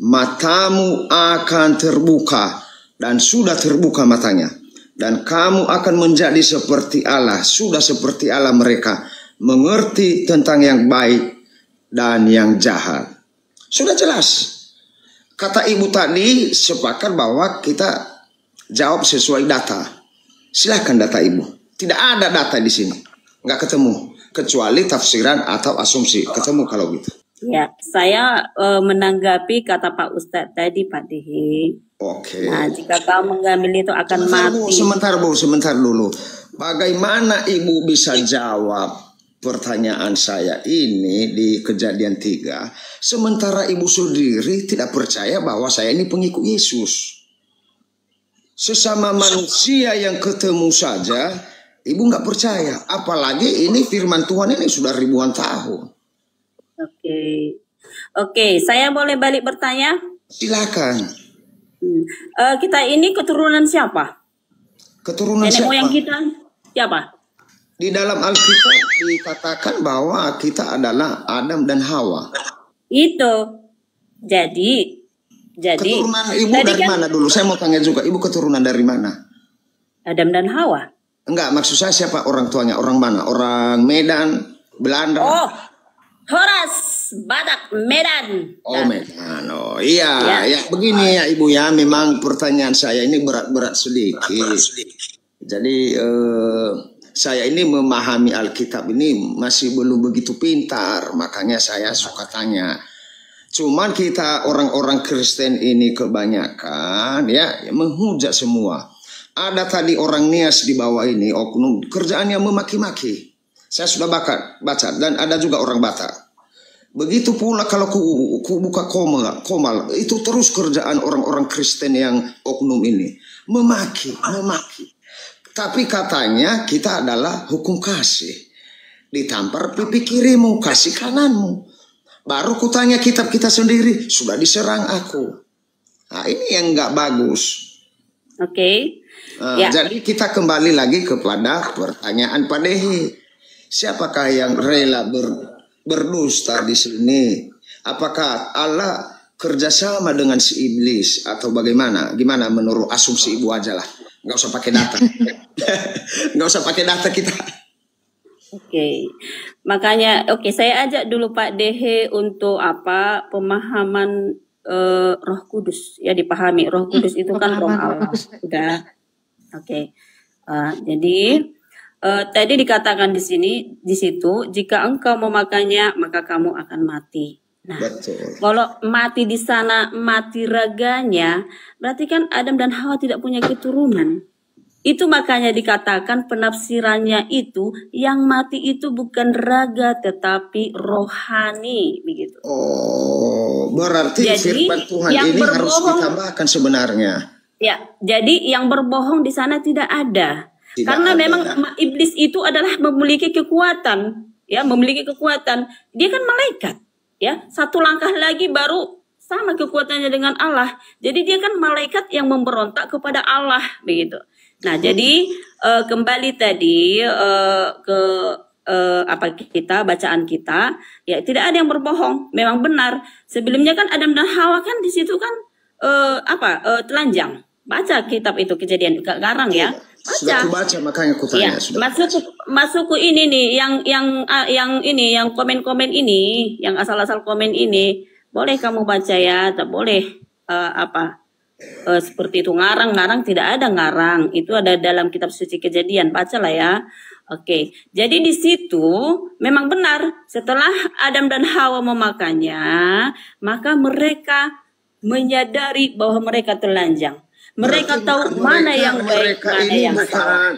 matamu akan terbuka dan sudah terbuka matanya, dan kamu akan menjadi seperti Allah, sudah seperti Allah mereka, mengerti tentang yang baik dan yang jahat. Sudah jelas. Kata Ibu tadi sepakat bahwa kita jawab sesuai data. Silahkan data Ibu. Tidak ada data di sini. Nggak ketemu. Kecuali tafsiran atau asumsi. Ketemu kalau gitu. Ya, saya menanggapi kata Pak Ustadz tadi Pak Dehi. Oke. Nah, jika kamu mengambil itu akan mati. Sebentar dulu. Bagaimana Ibu bisa jawab pertanyaan saya ini di Kejadian 3, sementara Ibu sendiri tidak percaya bahwa saya ini pengikut Yesus? Sesama manusia yang ketemu saja, Ibu nggak percaya. Apalagi ini firman Tuhan ini sudah ribuan tahun. Oke, saya boleh balik bertanya? Silakan. Kita ini keturunan siapa? Keturunan nenek siapa? Moyang kita siapa? Di dalam Alkitab dikatakan bahwa kita adalah Adam dan Hawa. Itu. Jadi keturunan Ibu dari mana dulu? Saya mau tanya juga, Ibu keturunan dari mana? Adam dan Hawa. Enggak, maksud saya siapa orang tuanya? Orang mana? Orang Medan, Belanda? Oh, Horas, Batak, Medan. Oh, Medan. Oh, iya. Ya, begini ya Ibu ya, memang pertanyaan saya ini berat-berat sedikit. Jadi saya ini memahami Alkitab ini masih belum begitu pintar, makanya saya suka tanya. Cuman kita orang-orang Kristen ini kebanyakan ya menghujat semua. Ada tadi orang Nias di bawah ini, oknum kerjaannya memaki-maki. Saya sudah baca dan ada juga orang Batak. Begitu pula kalau ku buka komal, itu terus kerjaan orang-orang Kristen yang oknum ini memaki. Tapi katanya kita adalah hukum kasih. Ditampar pipi kirimu, kasih kananmu. Baru kutanya kitab kita sendiri, sudah diserang aku. Nah, ini yang nggak bagus. Oke. Jadi kita kembali lagi kepada pertanyaan Pak Dehi. Siapakah yang rela berdusta di sini? Apakah Allah kerjasama dengan si iblis atau bagaimana? Gimana menurut asumsi Ibu aja lah. Nggak usah pakai data. Nggak usah pakai data kita. Oke. Makanya saya ajak dulu Pak Dehe untuk pemahaman Roh Kudus ya, dipahami. Roh Kudus itu kan Roh Allah. Udah. Oke. Jadi tadi dikatakan di situ jika engkau memakannya maka kamu akan mati. Nah, betul. Kalau mati di sana mati raganya, berarti kan Adam dan Hawa tidak punya keturunan. Itu makanya dikatakan penafsirannya itu yang mati itu bukan raga tetapi rohani, begitu. Oh, berarti jadi, firman Tuhan ini harus ditambahkan sebenarnya. Ya, jadi yang berbohong di sana tidak ada. Tidak Karena ada. memang iblis itu adalah memiliki kekuatan, ya, memiliki kekuatan. Dia kan malaikat, ya. Satu langkah lagi baru sama kekuatannya dengan Allah. Jadi dia kan malaikat yang memberontak kepada Allah, begitu. Nah, jadi kembali tadi ke apa kita bacaan kita, ya tidak ada yang berbohong, memang benar. Sebelumnya kan Adam dan Hawa kan di situ kan telanjang. Baca kitab itu Kejadian, garang ya. Sudah aku baca makanya aku tanya. Ya, masuk ke ini nih, yang komen-komen ini, yang asal-asal komen ini, boleh kamu baca ya, tak boleh seperti itu ngarang tidak ada ngarang, itu ada dalam kitab suci Kejadian, bacalah ya. Oke, jadi di situ memang benar setelah Adam dan Hawa memakannya, maka mereka menyadari bahwa mereka telanjang. Mereka tahu mana yang baik, mana yang salah.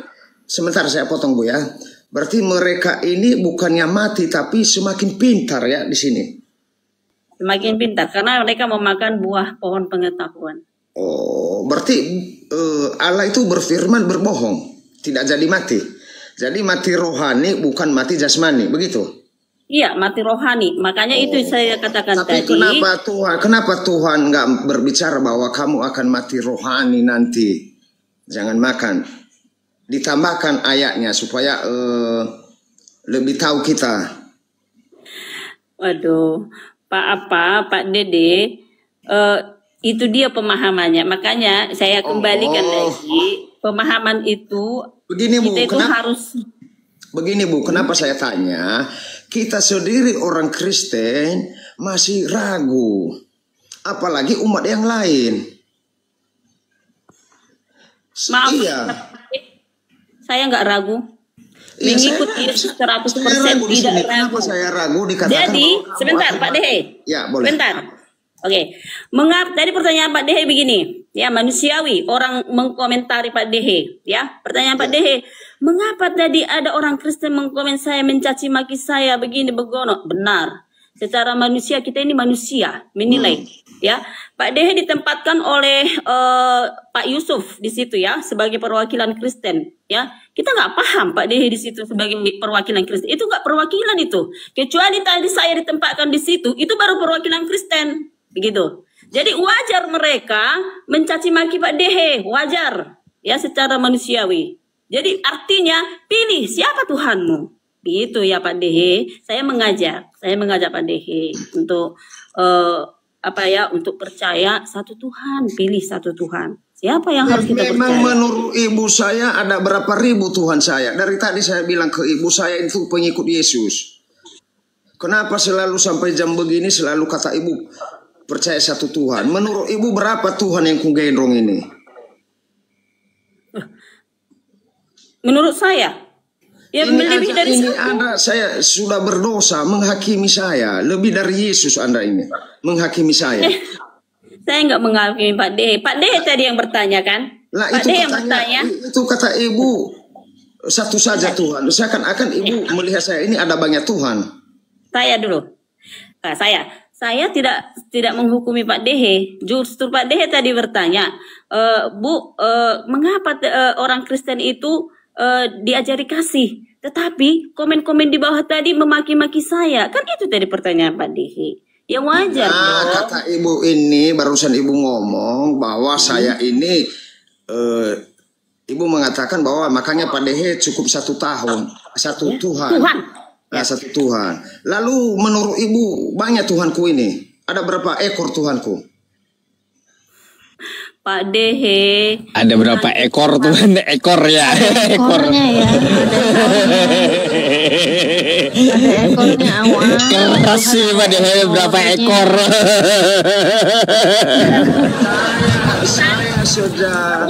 Sebentar saya potong Bu ya. Berarti mereka ini bukannya mati tapi semakin pintar ya di sini. Semakin pintar karena mereka memakan buah pohon pengetahuan. Oh, berarti Allah itu berfirman berbohong, tidak jadi mati. Jadi mati rohani bukan mati jasmani, begitu? Iya, mati rohani. Makanya itu saya katakan tapi tadi. Kenapa Tuhan nggak berbicara bahwa kamu akan mati rohani nanti? Jangan makan. Ditambahkan ayatnya supaya lebih tahu kita. Waduh, Pak Dede, itu dia pemahamannya. Makanya saya kembalikan lagi pemahaman itu. Begini Bu, kita itu harus. Begini Bu, kenapa saya tanya? Kita sendiri orang Kristen masih ragu, apalagi umat yang lain. Maaf, iya. Saya nggak ragu. Iya, Mengikuti 100% tidak ragu. Kenapa saya ragu dikatakan? Jadi, sebentar Pak Dehe. Ya, boleh. Sebentar. Oke. Tadi pertanyaan Pak Dehe begini, ya manusiawi orang mengkomentari Pak Dehe, ya. Pertanyaan Pak Dehe, mengapa tadi ada orang Kristen mengkomen saya, mencaci maki saya begini begono? Benar. Secara manusia kita ini manusia menilai, ya. Pak Dehe ditempatkan oleh Pak Yusuf di situ ya sebagai perwakilan Kristen, ya. Kita nggak paham Pak Dehe di situ sebagai perwakilan Kristen. Itu nggak perwakilan itu. Kecuali tadi saya ditempatkan di situ, itu baru perwakilan Kristen, begitu. Jadi wajar mereka mencaci maki Pak Dehe, wajar, ya secara manusiawi. Jadi artinya pilih siapa Tuhanmu, gitu ya Pak Dehe. Saya mengajak Pak Dehe untuk untuk percaya satu Tuhan, pilih satu Tuhan. Siapa yang harus kita percaya? Memang menurut ibu saya ada berapa ribu Tuhan saya. Dari tadi saya bilang ke ibu saya itu pengikut Yesus. Kenapa selalu sampai jam begini selalu kata ibu percaya satu Tuhan? Menurut ibu berapa Tuhan yang kugendong ini? Menurut saya, ya lebih dari satu. Anda, saya sudah berdosa menghakimi saya. Lebih dari Yesus Anda ini menghakimi saya. Saya nggak menghakimi Pak Dehe. Pak Dehe tadi yang bertanya kan? Lah, Pak Dehe yang bertanya. Itu kata ibu satu saja Tuhan. Seakan-akan ibu melihat saya ini ada banyak Tuhan. Saya dulu. Nah, saya tidak menghukumi Pak Dehe. Justru Pak Dehe tadi bertanya, Bu, mengapa orang Kristen itu diajari kasih, tetapi komen-komen di bawah tadi memaki-maki saya? Kan itu tadi pertanyaan Pak Dehe. Ya wajar dong. Kata ibu ini, barusan ibu ngomong bahwa saya ini, ibu mengatakan bahwa makanya Pak Dehe cukup 1 tahun, satu Tuhan. Nah, satu Tuhan. Lalu menurut ibu banyak Tuhanku ini. Ada berapa ekor Tuhanku? Pak Dehe. Ada berapa ekor Tuhan? Ekor ya. Ekornya ya. Ada ekornya awal. Keras sih Pak Dehe berapa ekor. Saya sudah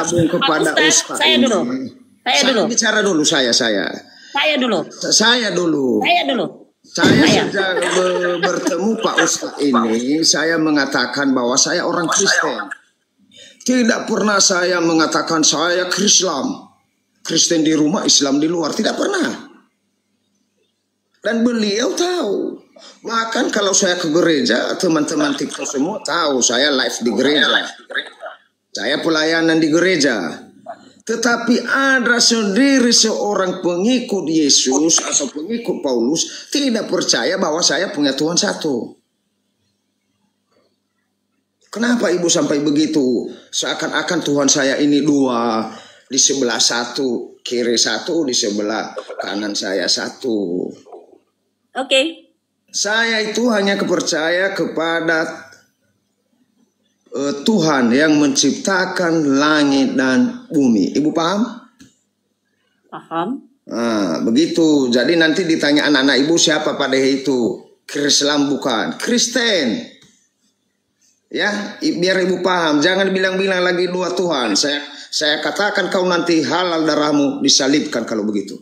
gabung kepada Ustaz. Saya dulu. Bicara dulu saya. Saya sejak bertemu Pak Ustaz ini, saya mengatakan bahwa saya orang Kristen. Tidak pernah saya mengatakan saya Kristen di rumah, Islam di luar. Tidak pernah. Dan beliau tahu Bahkan kalau saya ke gereja, teman-teman TikTok semua tahu saya live di gereja. Saya pelayanan di gereja. Tetapi ada sendiri seorang pengikut Yesus atau pengikut Paulus tidak percaya bahwa saya punya Tuhan satu. Kenapa ibu sampai begitu? Seakan-akan Tuhan saya ini dua, di sebelah satu, kiri satu, di sebelah kanan saya satu. Oke. Saya itu hanya percaya kepada Tuhan yang menciptakan langit dan bumi. Ibu paham? Paham. Nah, begitu. Jadi nanti ditanya anak-anak ibu siapa pada itu? Islam bukan, Kristen. Ya, biar ibu paham. Jangan bilang-bilang lagi dua Tuhan. Saya katakan kau nanti halal darahmu disalibkan kalau begitu.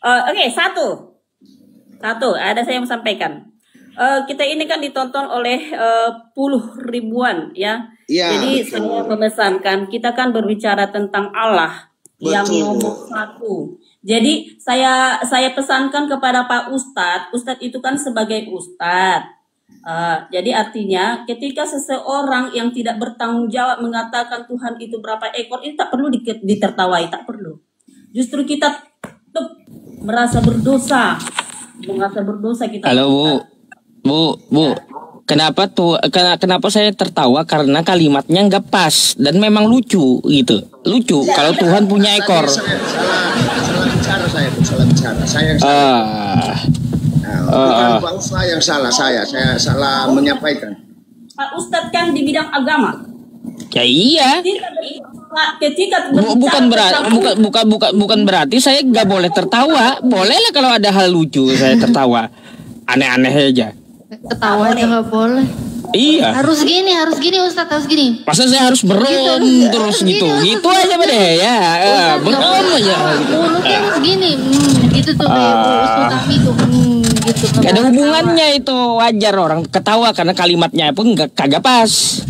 Oke, satu, ada saya yang sampaikan. Kita ini kan ditonton oleh puluh ribuan ya. Jadi betul. Saya memesankan kita kan berbicara tentang Allah yang nomor satu. Jadi saya pesankan kepada Pak Ustadz itu kan sebagai Ustadz. Jadi artinya ketika seseorang yang tidak bertanggung jawab mengatakan Tuhan itu berapa ekor, itu tak perlu ditertawai, tak perlu. Justru kita merasa berdosa kita. Halo Bu, kenapa saya tertawa karena kalimatnya nggak pas dan memang lucu gitu. Lucu ya, kalau Tuhan punya ekor. Salah bicara. Saya yang salah. Bukan Pak Ustadz yang salah, saya salah menyampaikan. Pak Ustadz kan di bidang agama. Ya iya. Ketika bukan berarti saya nggak boleh tertawa. Bolehlah kalau ada hal lucu saya tertawa. Aneh-aneh aja. Ketawa aja nggak boleh. Iya. Harus gini Ustadz, harus gini. Masa saya harus beron terus gitu aja deh ya. Beron aja. Mulutnya harus gini, gitu tuh kayak Bu Sutami tuh, gitu. Gak ada hubungannya itu, wajar orang ketawa karena kalimatnya pun kagak pas.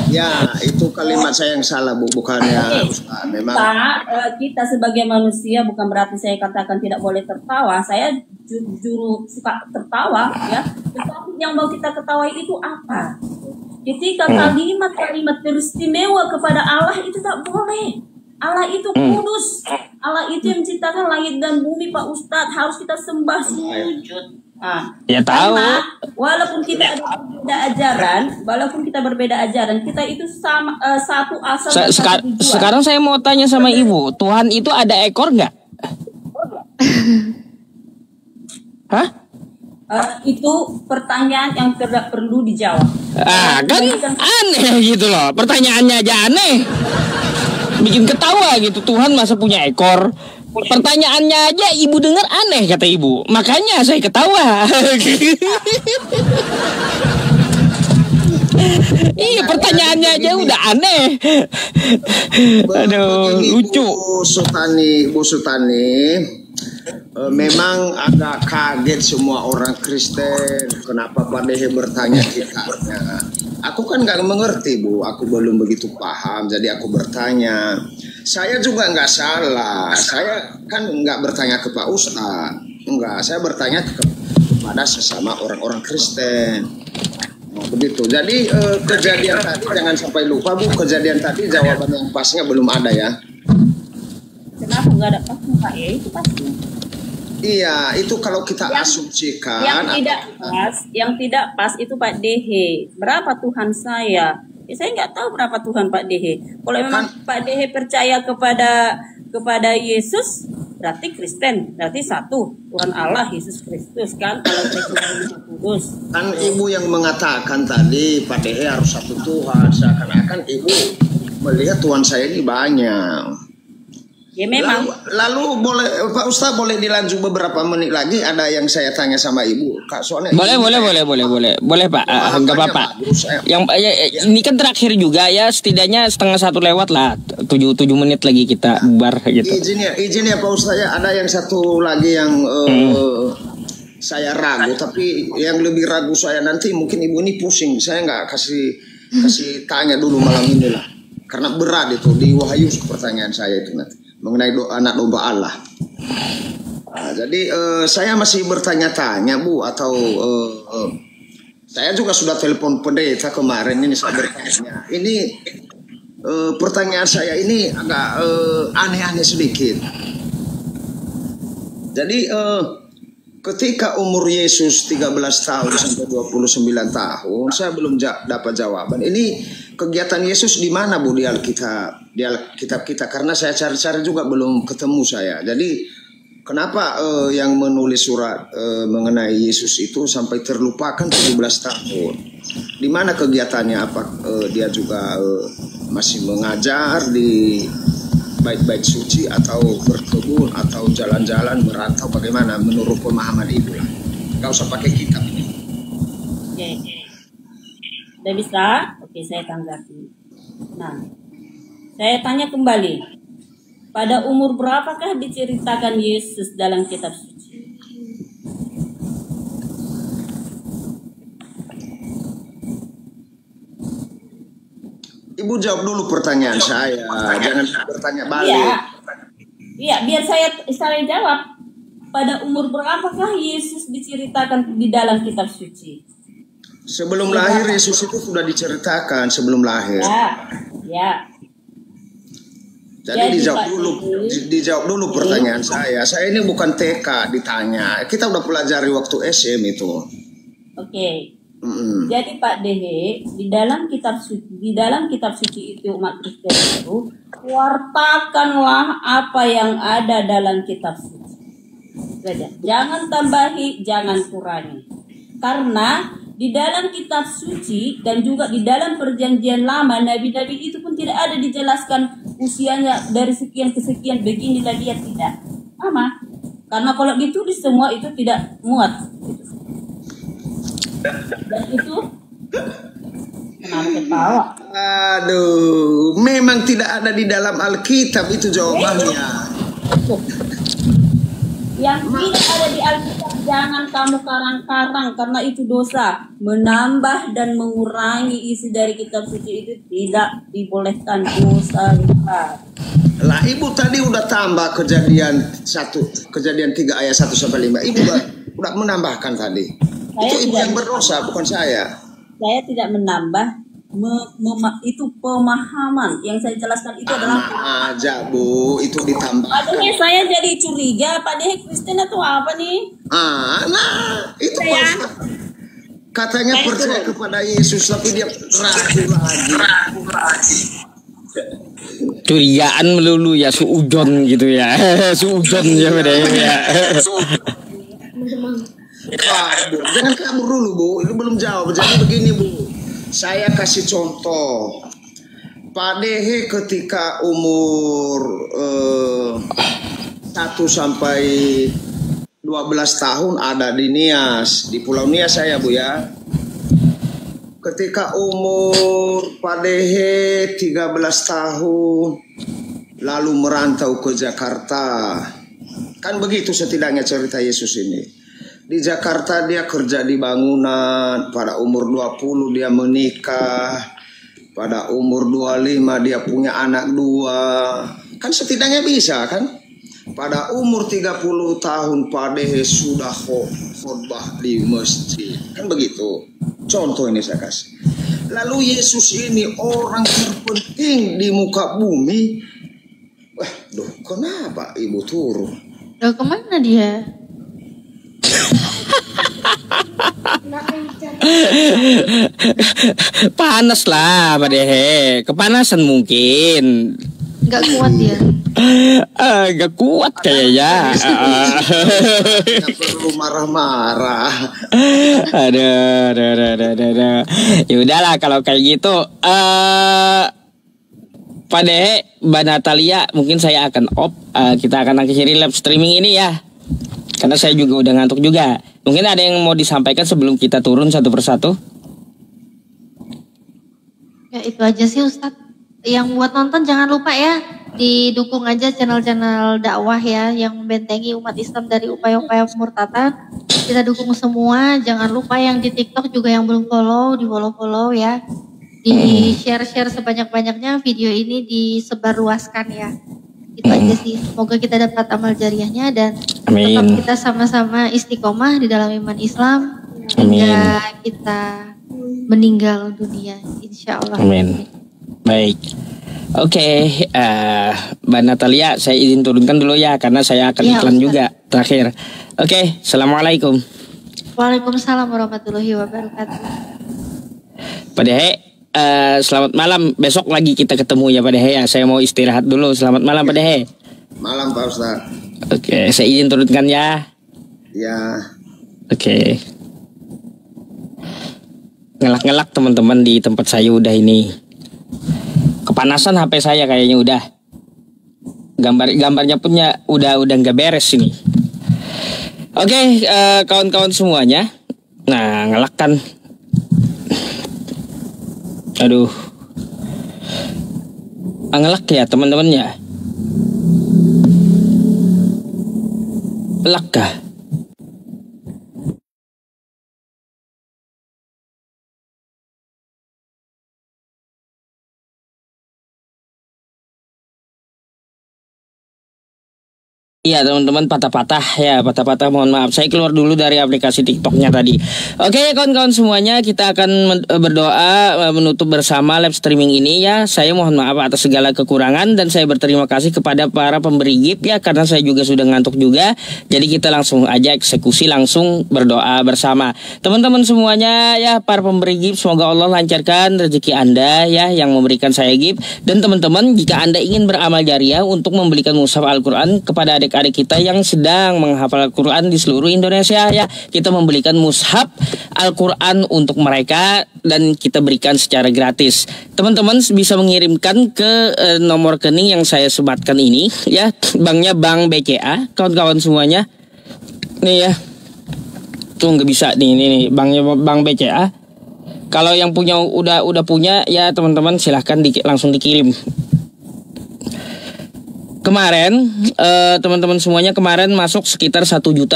Ya, itu kalimat saya yang salah, Bu, bukannya Ustaz. Memang kita sebagai manusia bukan berarti saya katakan tidak boleh tertawa. Saya jujur suka tertawa ya. Tetapi yang mau kita ketahui itu apa? Ketika kalimat-kalimat teristimewa kepada Allah itu tak boleh. Allah itu kudus. Allah itu yang menciptakan langit dan bumi, Pak Ustadz. Harus kita sembah sujud. Ya tahu. Karena walaupun kita berbeda ajaran, kita itu sama satu asal. Sekarang saya mau tanya sama Ibu, Tuhan itu ada ekor nggak? Hah? Itu pertanyaan yang tidak perlu dijawab. Kan aneh gitu loh, pertanyaannya aja aneh. Bikin ketawa gitu, Tuhan masa punya ekor? Pertanyaannya aja ibu dengar aneh kata ibu, makanya saya ketawa. Iya, pertanyaannya aja udah aneh. Aduh, lucu. Bu Sutani, memang agak kaget semua orang Kristen. Kenapa Pak Dehe bertanya kita? Aku kan nggak mengerti, Bu. Aku belum begitu paham, jadi aku bertanya. Saya juga nggak salah. Saya kan nggak bertanya ke Pak Ustadz. Enggak, saya bertanya kepada sesama orang-orang Kristen. Nah, begitu. Jadi kejadian tadi jangan sampai lupa, Bu. Kejadian tadi jawaban yang pasnya belum ada ya. Kenapa nggak ada pasnya, Pak? Ya itu pasti. Iya, itu kalau kita asumsikan. Yang tidak pas itu Pak Dehe. Berapa Tuhan saya? Ya, saya nggak tahu berapa Tuhan Pak Dehe. Kalau memang Pak Dehe percaya kepada Yesus, berarti Kristen, berarti satu Tuhan Allah Yesus Kristus kan? Kalau Kristus Kudus. Kan ibu yang mengatakan tadi Pak Dehe harus satu Tuhan. Seakan-akan ibu melihat Tuhan saya ini banyak. Ya memang. Lalu boleh Pak Ustadz boleh dilanjut beberapa menit lagi, ada yang saya tanya sama ibu. Kak, soalnya boleh Pak, enggak apa-apa. Ini kan terakhir juga ya, setidaknya setengah satu lewat lah, 7 menit lagi kita bubar gitu. Izin ya Pak Ustadz ya, ada yang satu lagi yang saya ragu, tapi yang lebih ragu saya nanti mungkin ibu ini pusing. Saya nggak kasih tanya dulu malam ini lah, karena berat itu di Wahyu pertanyaan saya itu nanti mengenai anak domba Allah. Jadi saya masih bertanya-tanya Bu, atau saya juga sudah telepon pendeta kemarin ini saya bertanya. Ini pertanyaan saya ini agak aneh-aneh sedikit. Jadi ketika umur Yesus 13 tahun sampai 29 tahun, saya belum dapat jawaban. Ini kegiatan Yesus di mana Bu di Alkitab? Di Alkitab kita, karena saya cari-cari juga belum ketemu saya. Jadi kenapa yang menulis surat mengenai Yesus itu sampai terlupakan 17 tahun? Di mana kegiatannya? Apa dia juga masih mengajar di bait-bait suci, atau berkebun, atau jalan-jalan merantau, bagaimana menurut pemahaman Ibu lah? Gak usah pakai kitab ini. Oke. Udah bisa? Oke, saya tanggapi. Nah, saya tanya kembali. Pada umur berapakah diceritakan Yesus dalam kitab suci? Ibu jawab dulu pertanyaan saya, jangan bertanya balik. Iya, biar saya jawab. Pada umur berapakah Yesus diceritakan di dalam kitab suci? Sebelum lahir Yesus itu sudah diceritakan sebelum lahir. Ya. Jadi dijawab dulu pertanyaan saya. Saya ini bukan TK ditanya. Kita udah pelajari waktu SM itu. Oke. Jadi Pak Dehe, di dalam kitab suci itu umat Kristen itu, wartakanlah apa yang ada dalam kitab suci. Jangan tambahi, jangan kurangi. Karena di dalam kitab suci dan juga di dalam perjanjian lama, nabi-nabi itu pun tidak ada dijelaskan usianya dari sekian ke sekian, beginilah dia, tidak. Sama. Karena kalau ditulis semua itu tidak muat. Dan itu kenapa ketawa? Aduh, memang tidak ada di dalam Alkitab itu jawabannya. Yang tidak ada di Alkitab jangan kamu karang-karang, karena itu dosa. Menambah dan mengurangi isi dari kitab suci itu tidak dibolehkan, dosa. Lah Ibu tadi udah tambah kejadian 3 ayat 1 sampai 5. Ibu udah menambahkan tadi. Itu Ibu yang berdosa, bukan saya. Saya tidak menambah. Itu pemahaman yang saya jelaskan itu adalah aja Bu, itu ditambah. Aduhnya saya jadi curiga, Pak Dehe Kristen atau apa nih? Itu katanya percaya kepada Yesus, tapi dia ragu lagi. Curigaan melulu ya, suujon gitu ya. Suujon ya Pak Dehe ya. Bu, jangan kabur dulu Bu, ini belum jawab. Jadi begini Bu, saya kasih contoh. Pak Dehe ketika umur 1 sampai 12 tahun ada di Nias, di Pulau Nias saya Bu ya. Ketika umur Pak Dehe 13 tahun lalu merantau ke Jakarta. Kan begitu setidaknya cerita Yesus ini. Di Jakarta dia kerja di bangunan, pada umur 20 dia menikah, pada umur 25 dia punya anak 2. Kan setidaknya bisa kan? Pada umur 30 tahun Pak Dehe sudah khotbah di masjid. Kan begitu. Contoh ini saya kasih. Lalu Yesus ini orang terpenting di muka bumi. Kenapa Ibu turun? Kemana dia? Panas lah Pak Dehe, kepanasan mungkin. Gak kuat dia. Gak kuat kayaknya. Gak perlu marah-marah. Aduh. Ya udahlah kalau kayak gitu. Pak Dehe, Mbak Natalia, mungkin saya akan off. Kita akan akhiri live streaming ini ya. Karena saya juga udah ngantuk juga. Mungkin ada yang mau disampaikan sebelum kita turun satu persatu? Ya itu aja sih Ustadz. Yang buat nonton jangan lupa ya, didukung aja channel-channel dakwah ya, yang membentengi umat Islam dari upaya-upaya pemurtatan. Kita dukung semua. Jangan lupa yang di TikTok juga yang belum follow, di follow ya. Di share sebanyak-banyaknya video ini, disebarluaskan ya. Itu aja sih. Semoga kita dapat amal jariahnya dan tetap Amin. kita sama-sama istiqomah di dalam iman Islam Amin. hingga kita meninggal dunia, insya Allah. Amin. Baik. Oke, Mbak Natalia, saya izin turunkan dulu ya karena saya akan Ya, iklan Ustaz. juga terakhir. Oke, assalamualaikum. Waalaikumsalam warahmatullahi wabarakatuh. Pak Dehe, selamat malam. Besok lagi kita ketemu ya Pak Dehe ya. Saya mau istirahat dulu. Selamat malam Pak Dehe. Malam Pak Ustaz. Oke, saya izin turunkan ya. Ya. Oke. Ngelak-ngelak teman-teman di tempat saya udah ini. Kepanasan HP saya kayaknya udah. Gambarnya punya udah nggak beres ini. Oke, kawan-kawan semuanya. Nah, ngelak kan. Aduh. Ngelak ya teman-teman ya. Ngelak kah? Iya teman-teman, patah-patah ya, patah-patah, mohon maaf. Saya keluar dulu dari aplikasi TikToknya tadi. Oke kawan-kawan semuanya, kita akan berdoa menutup bersama live streaming ini ya. Saya mohon maaf atas segala kekurangan dan saya berterima kasih kepada para pemberi gift ya, karena saya juga sudah ngantuk juga. Jadi kita langsung aja eksekusi, langsung berdoa bersama. Teman-teman semuanya ya, para pemberi gift, semoga Allah lancarkan rezeki Anda ya yang memberikan saya gift. Dan teman-teman, jika Anda ingin beramal jariah untuk membelikan mushaf Al-Quran kepada adik-adik kita yang sedang menghafal Al-Quran di seluruh Indonesia ya, kita membelikan mushaf Al-Quran untuk mereka dan kita berikan secara gratis. Teman-teman bisa mengirimkan ke nomor rekening yang saya sematkan ini ya, banknya Bank BCA, kawan-kawan semuanya. Nih ya, tuh nggak bisa nih banknya Bank BCA. Kalau yang punya udah punya ya teman-teman silahkan langsung dikirim. Kemarin teman-teman semuanya kemarin masuk sekitar 1.050.000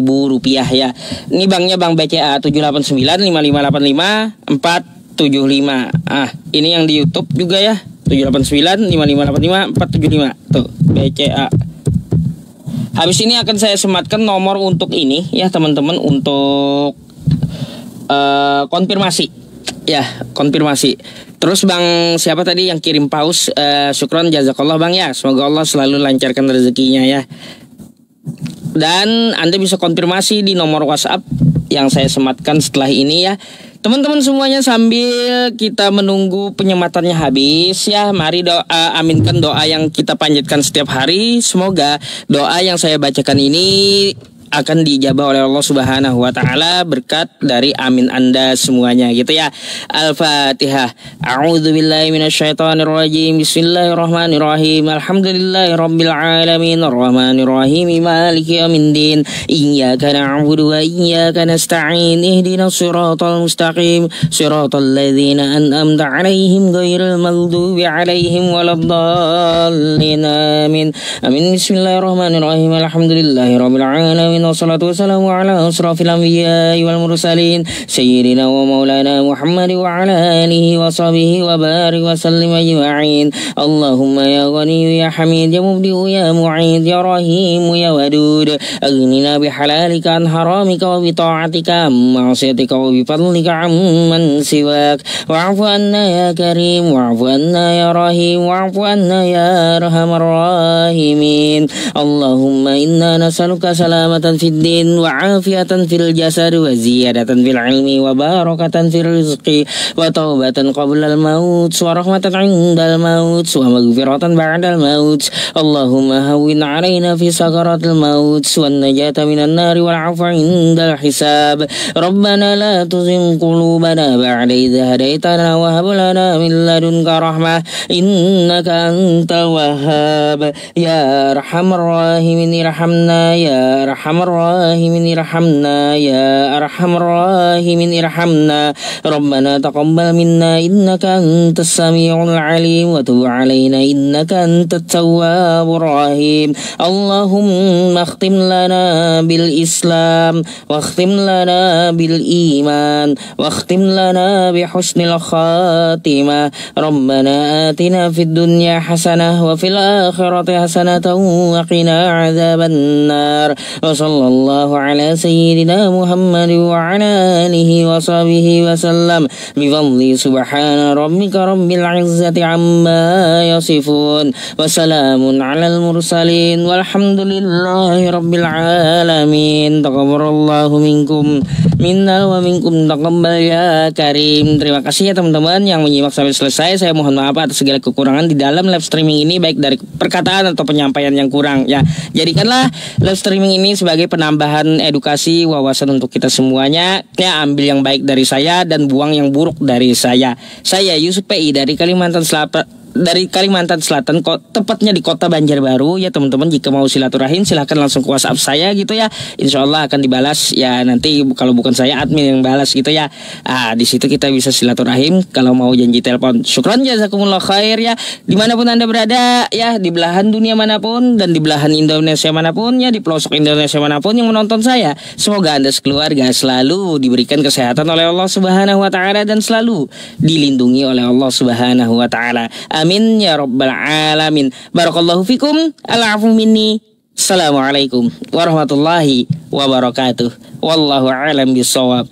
rupiah ya. Ini banknya Bank BCA 789555475. Ini yang di YouTube juga ya. 7895585 tuh BCA. Habis ini akan saya sematkan nomor untuk ini ya teman-teman, untuk konfirmasi. Ya, konfirmasi. Terus Bang siapa tadi yang kirim paus? Syukron jazakallah Bang ya. Semoga Allah selalu lancarkan rezekinya ya. Dan Anda bisa konfirmasi di nomor WhatsApp yang saya sematkan setelah ini ya. Teman-teman semuanya, sambil kita menunggu penyematannya habis ya, mari aminkan doa yang kita panjatkan setiap hari. Semoga doa yang saya bacakan ini akan dijabah oleh Allah Subhanahu wa taala berkat dari amin Anda semuanya gitu ya. Al-Fatihah. A'udzubillahi minasyaitonirrajim. Bismillahirrahmanirrahim. Alhamdulillahirabbil alamin arrahmanirrahim maliki yaumiddin. Iyyaka na'budu wa iyyaka nasta'in. Ihdinas siratal mustaqim. Siratal ladzina an'amta 'alaihim ghairil maghdubi 'alaihim waladdallin. Amin. Amin. Bismillahirrahmanirrahim. Alhamdulillahirabbil alamin. Wassalatu wassalamu ala asrafil anbiya'i wal mursalin sayyidina wa maulana Muhammad wa ala alihi wa sahbihi wa barik wa sallim ajma'in. Allahumma ya ghani ya hamid ya mubdi'u ya mu'id ya rahim ya wadud, aghnina bihalalika an haramika wa bi ta'atika ma'asiyatika wa bi fadlika amman siwak, wa'fu anna ya karim wa'fu anna ya rahim wa'fu anna ya arhamar rahimin. Allahumma inna nas'aluka salamatan fid din wa afiyatan fil jasad wa ziyadatan fil ilmi wa barakatan fil rizqi wa taubatan qabla al maut wa rahmatan 'inda al maut wa maghfiratan ba'da al maut. Allahumma hawwin 'alaina fi sakaratil maut wan najata minan nar wal 'afwa 'inda al hisab. Rabbana la tuzigh qulubana ba'da idh hadaytana wa hab lana min ladunka rahmah innaka antal wahhab ya arhamar rahimin irhamna ya arhamar arhamar rahimin irhamna ya arhamar rahimin irhamna Rabbana taqabbal minna innaka antas samiul alim wa tub alaina innaka antat tawwabur rahim Allahumma akhtim lana bil islam wa akhtim lana bil iman wa akhtim lana bi husnil khatimah Rabbana atina fid dunya hasanah wa fil akhirati hasanatan wa qina adzaban nar wa sallallahu ala sayyidina Muhammad wa ala alihi wa sahbihi wa sallam bi fadli subhana rabbika rabbil izzati amma yasifun wa salamun alal mursalin walhamdulillahi rabbil alamin taqabbalallahu minkum minna wa minkum taqabbal ya karim. Terima kasih ya teman-teman yang menyimak sampai selesai. Saya mohon maaf atas segala kekurangan di dalam live streaming ini, baik dari perkataan atau penyampaian yang kurang ya. Jadikanlah live streaming ini sebagai penambahan edukasi wawasan untuk kita semuanya ya. Ambil yang baik dari saya dan buang yang buruk dari saya. Saya Yusuf PI dari Kalimantan Selatan, tepatnya di kota Banjarbaru ya teman-teman. Jika mau silaturahim silahkan langsung ke WhatsApp saya gitu ya. Insya Allah akan dibalas ya, nanti kalau bukan saya admin yang balas gitu ya. Di situ kita bisa silaturahim kalau mau janji telepon. Syukran jazakumullah khair ya. Dimanapun Anda berada ya, di belahan dunia manapun dan di belahan Indonesia manapun ya, di pelosok Indonesia manapun yang menonton saya, semoga Anda sekeluarga selalu diberikan kesehatan oleh Allah Subhanahu wa taala dan selalu dilindungi oleh Allah Subhanahu wa taala. Amin ya rabbal alamin. Barakallahu fikum. Al-afu minni. Assalamualaikum warahmatullahi wabarakatuh. Wallahu a'lam bishawab.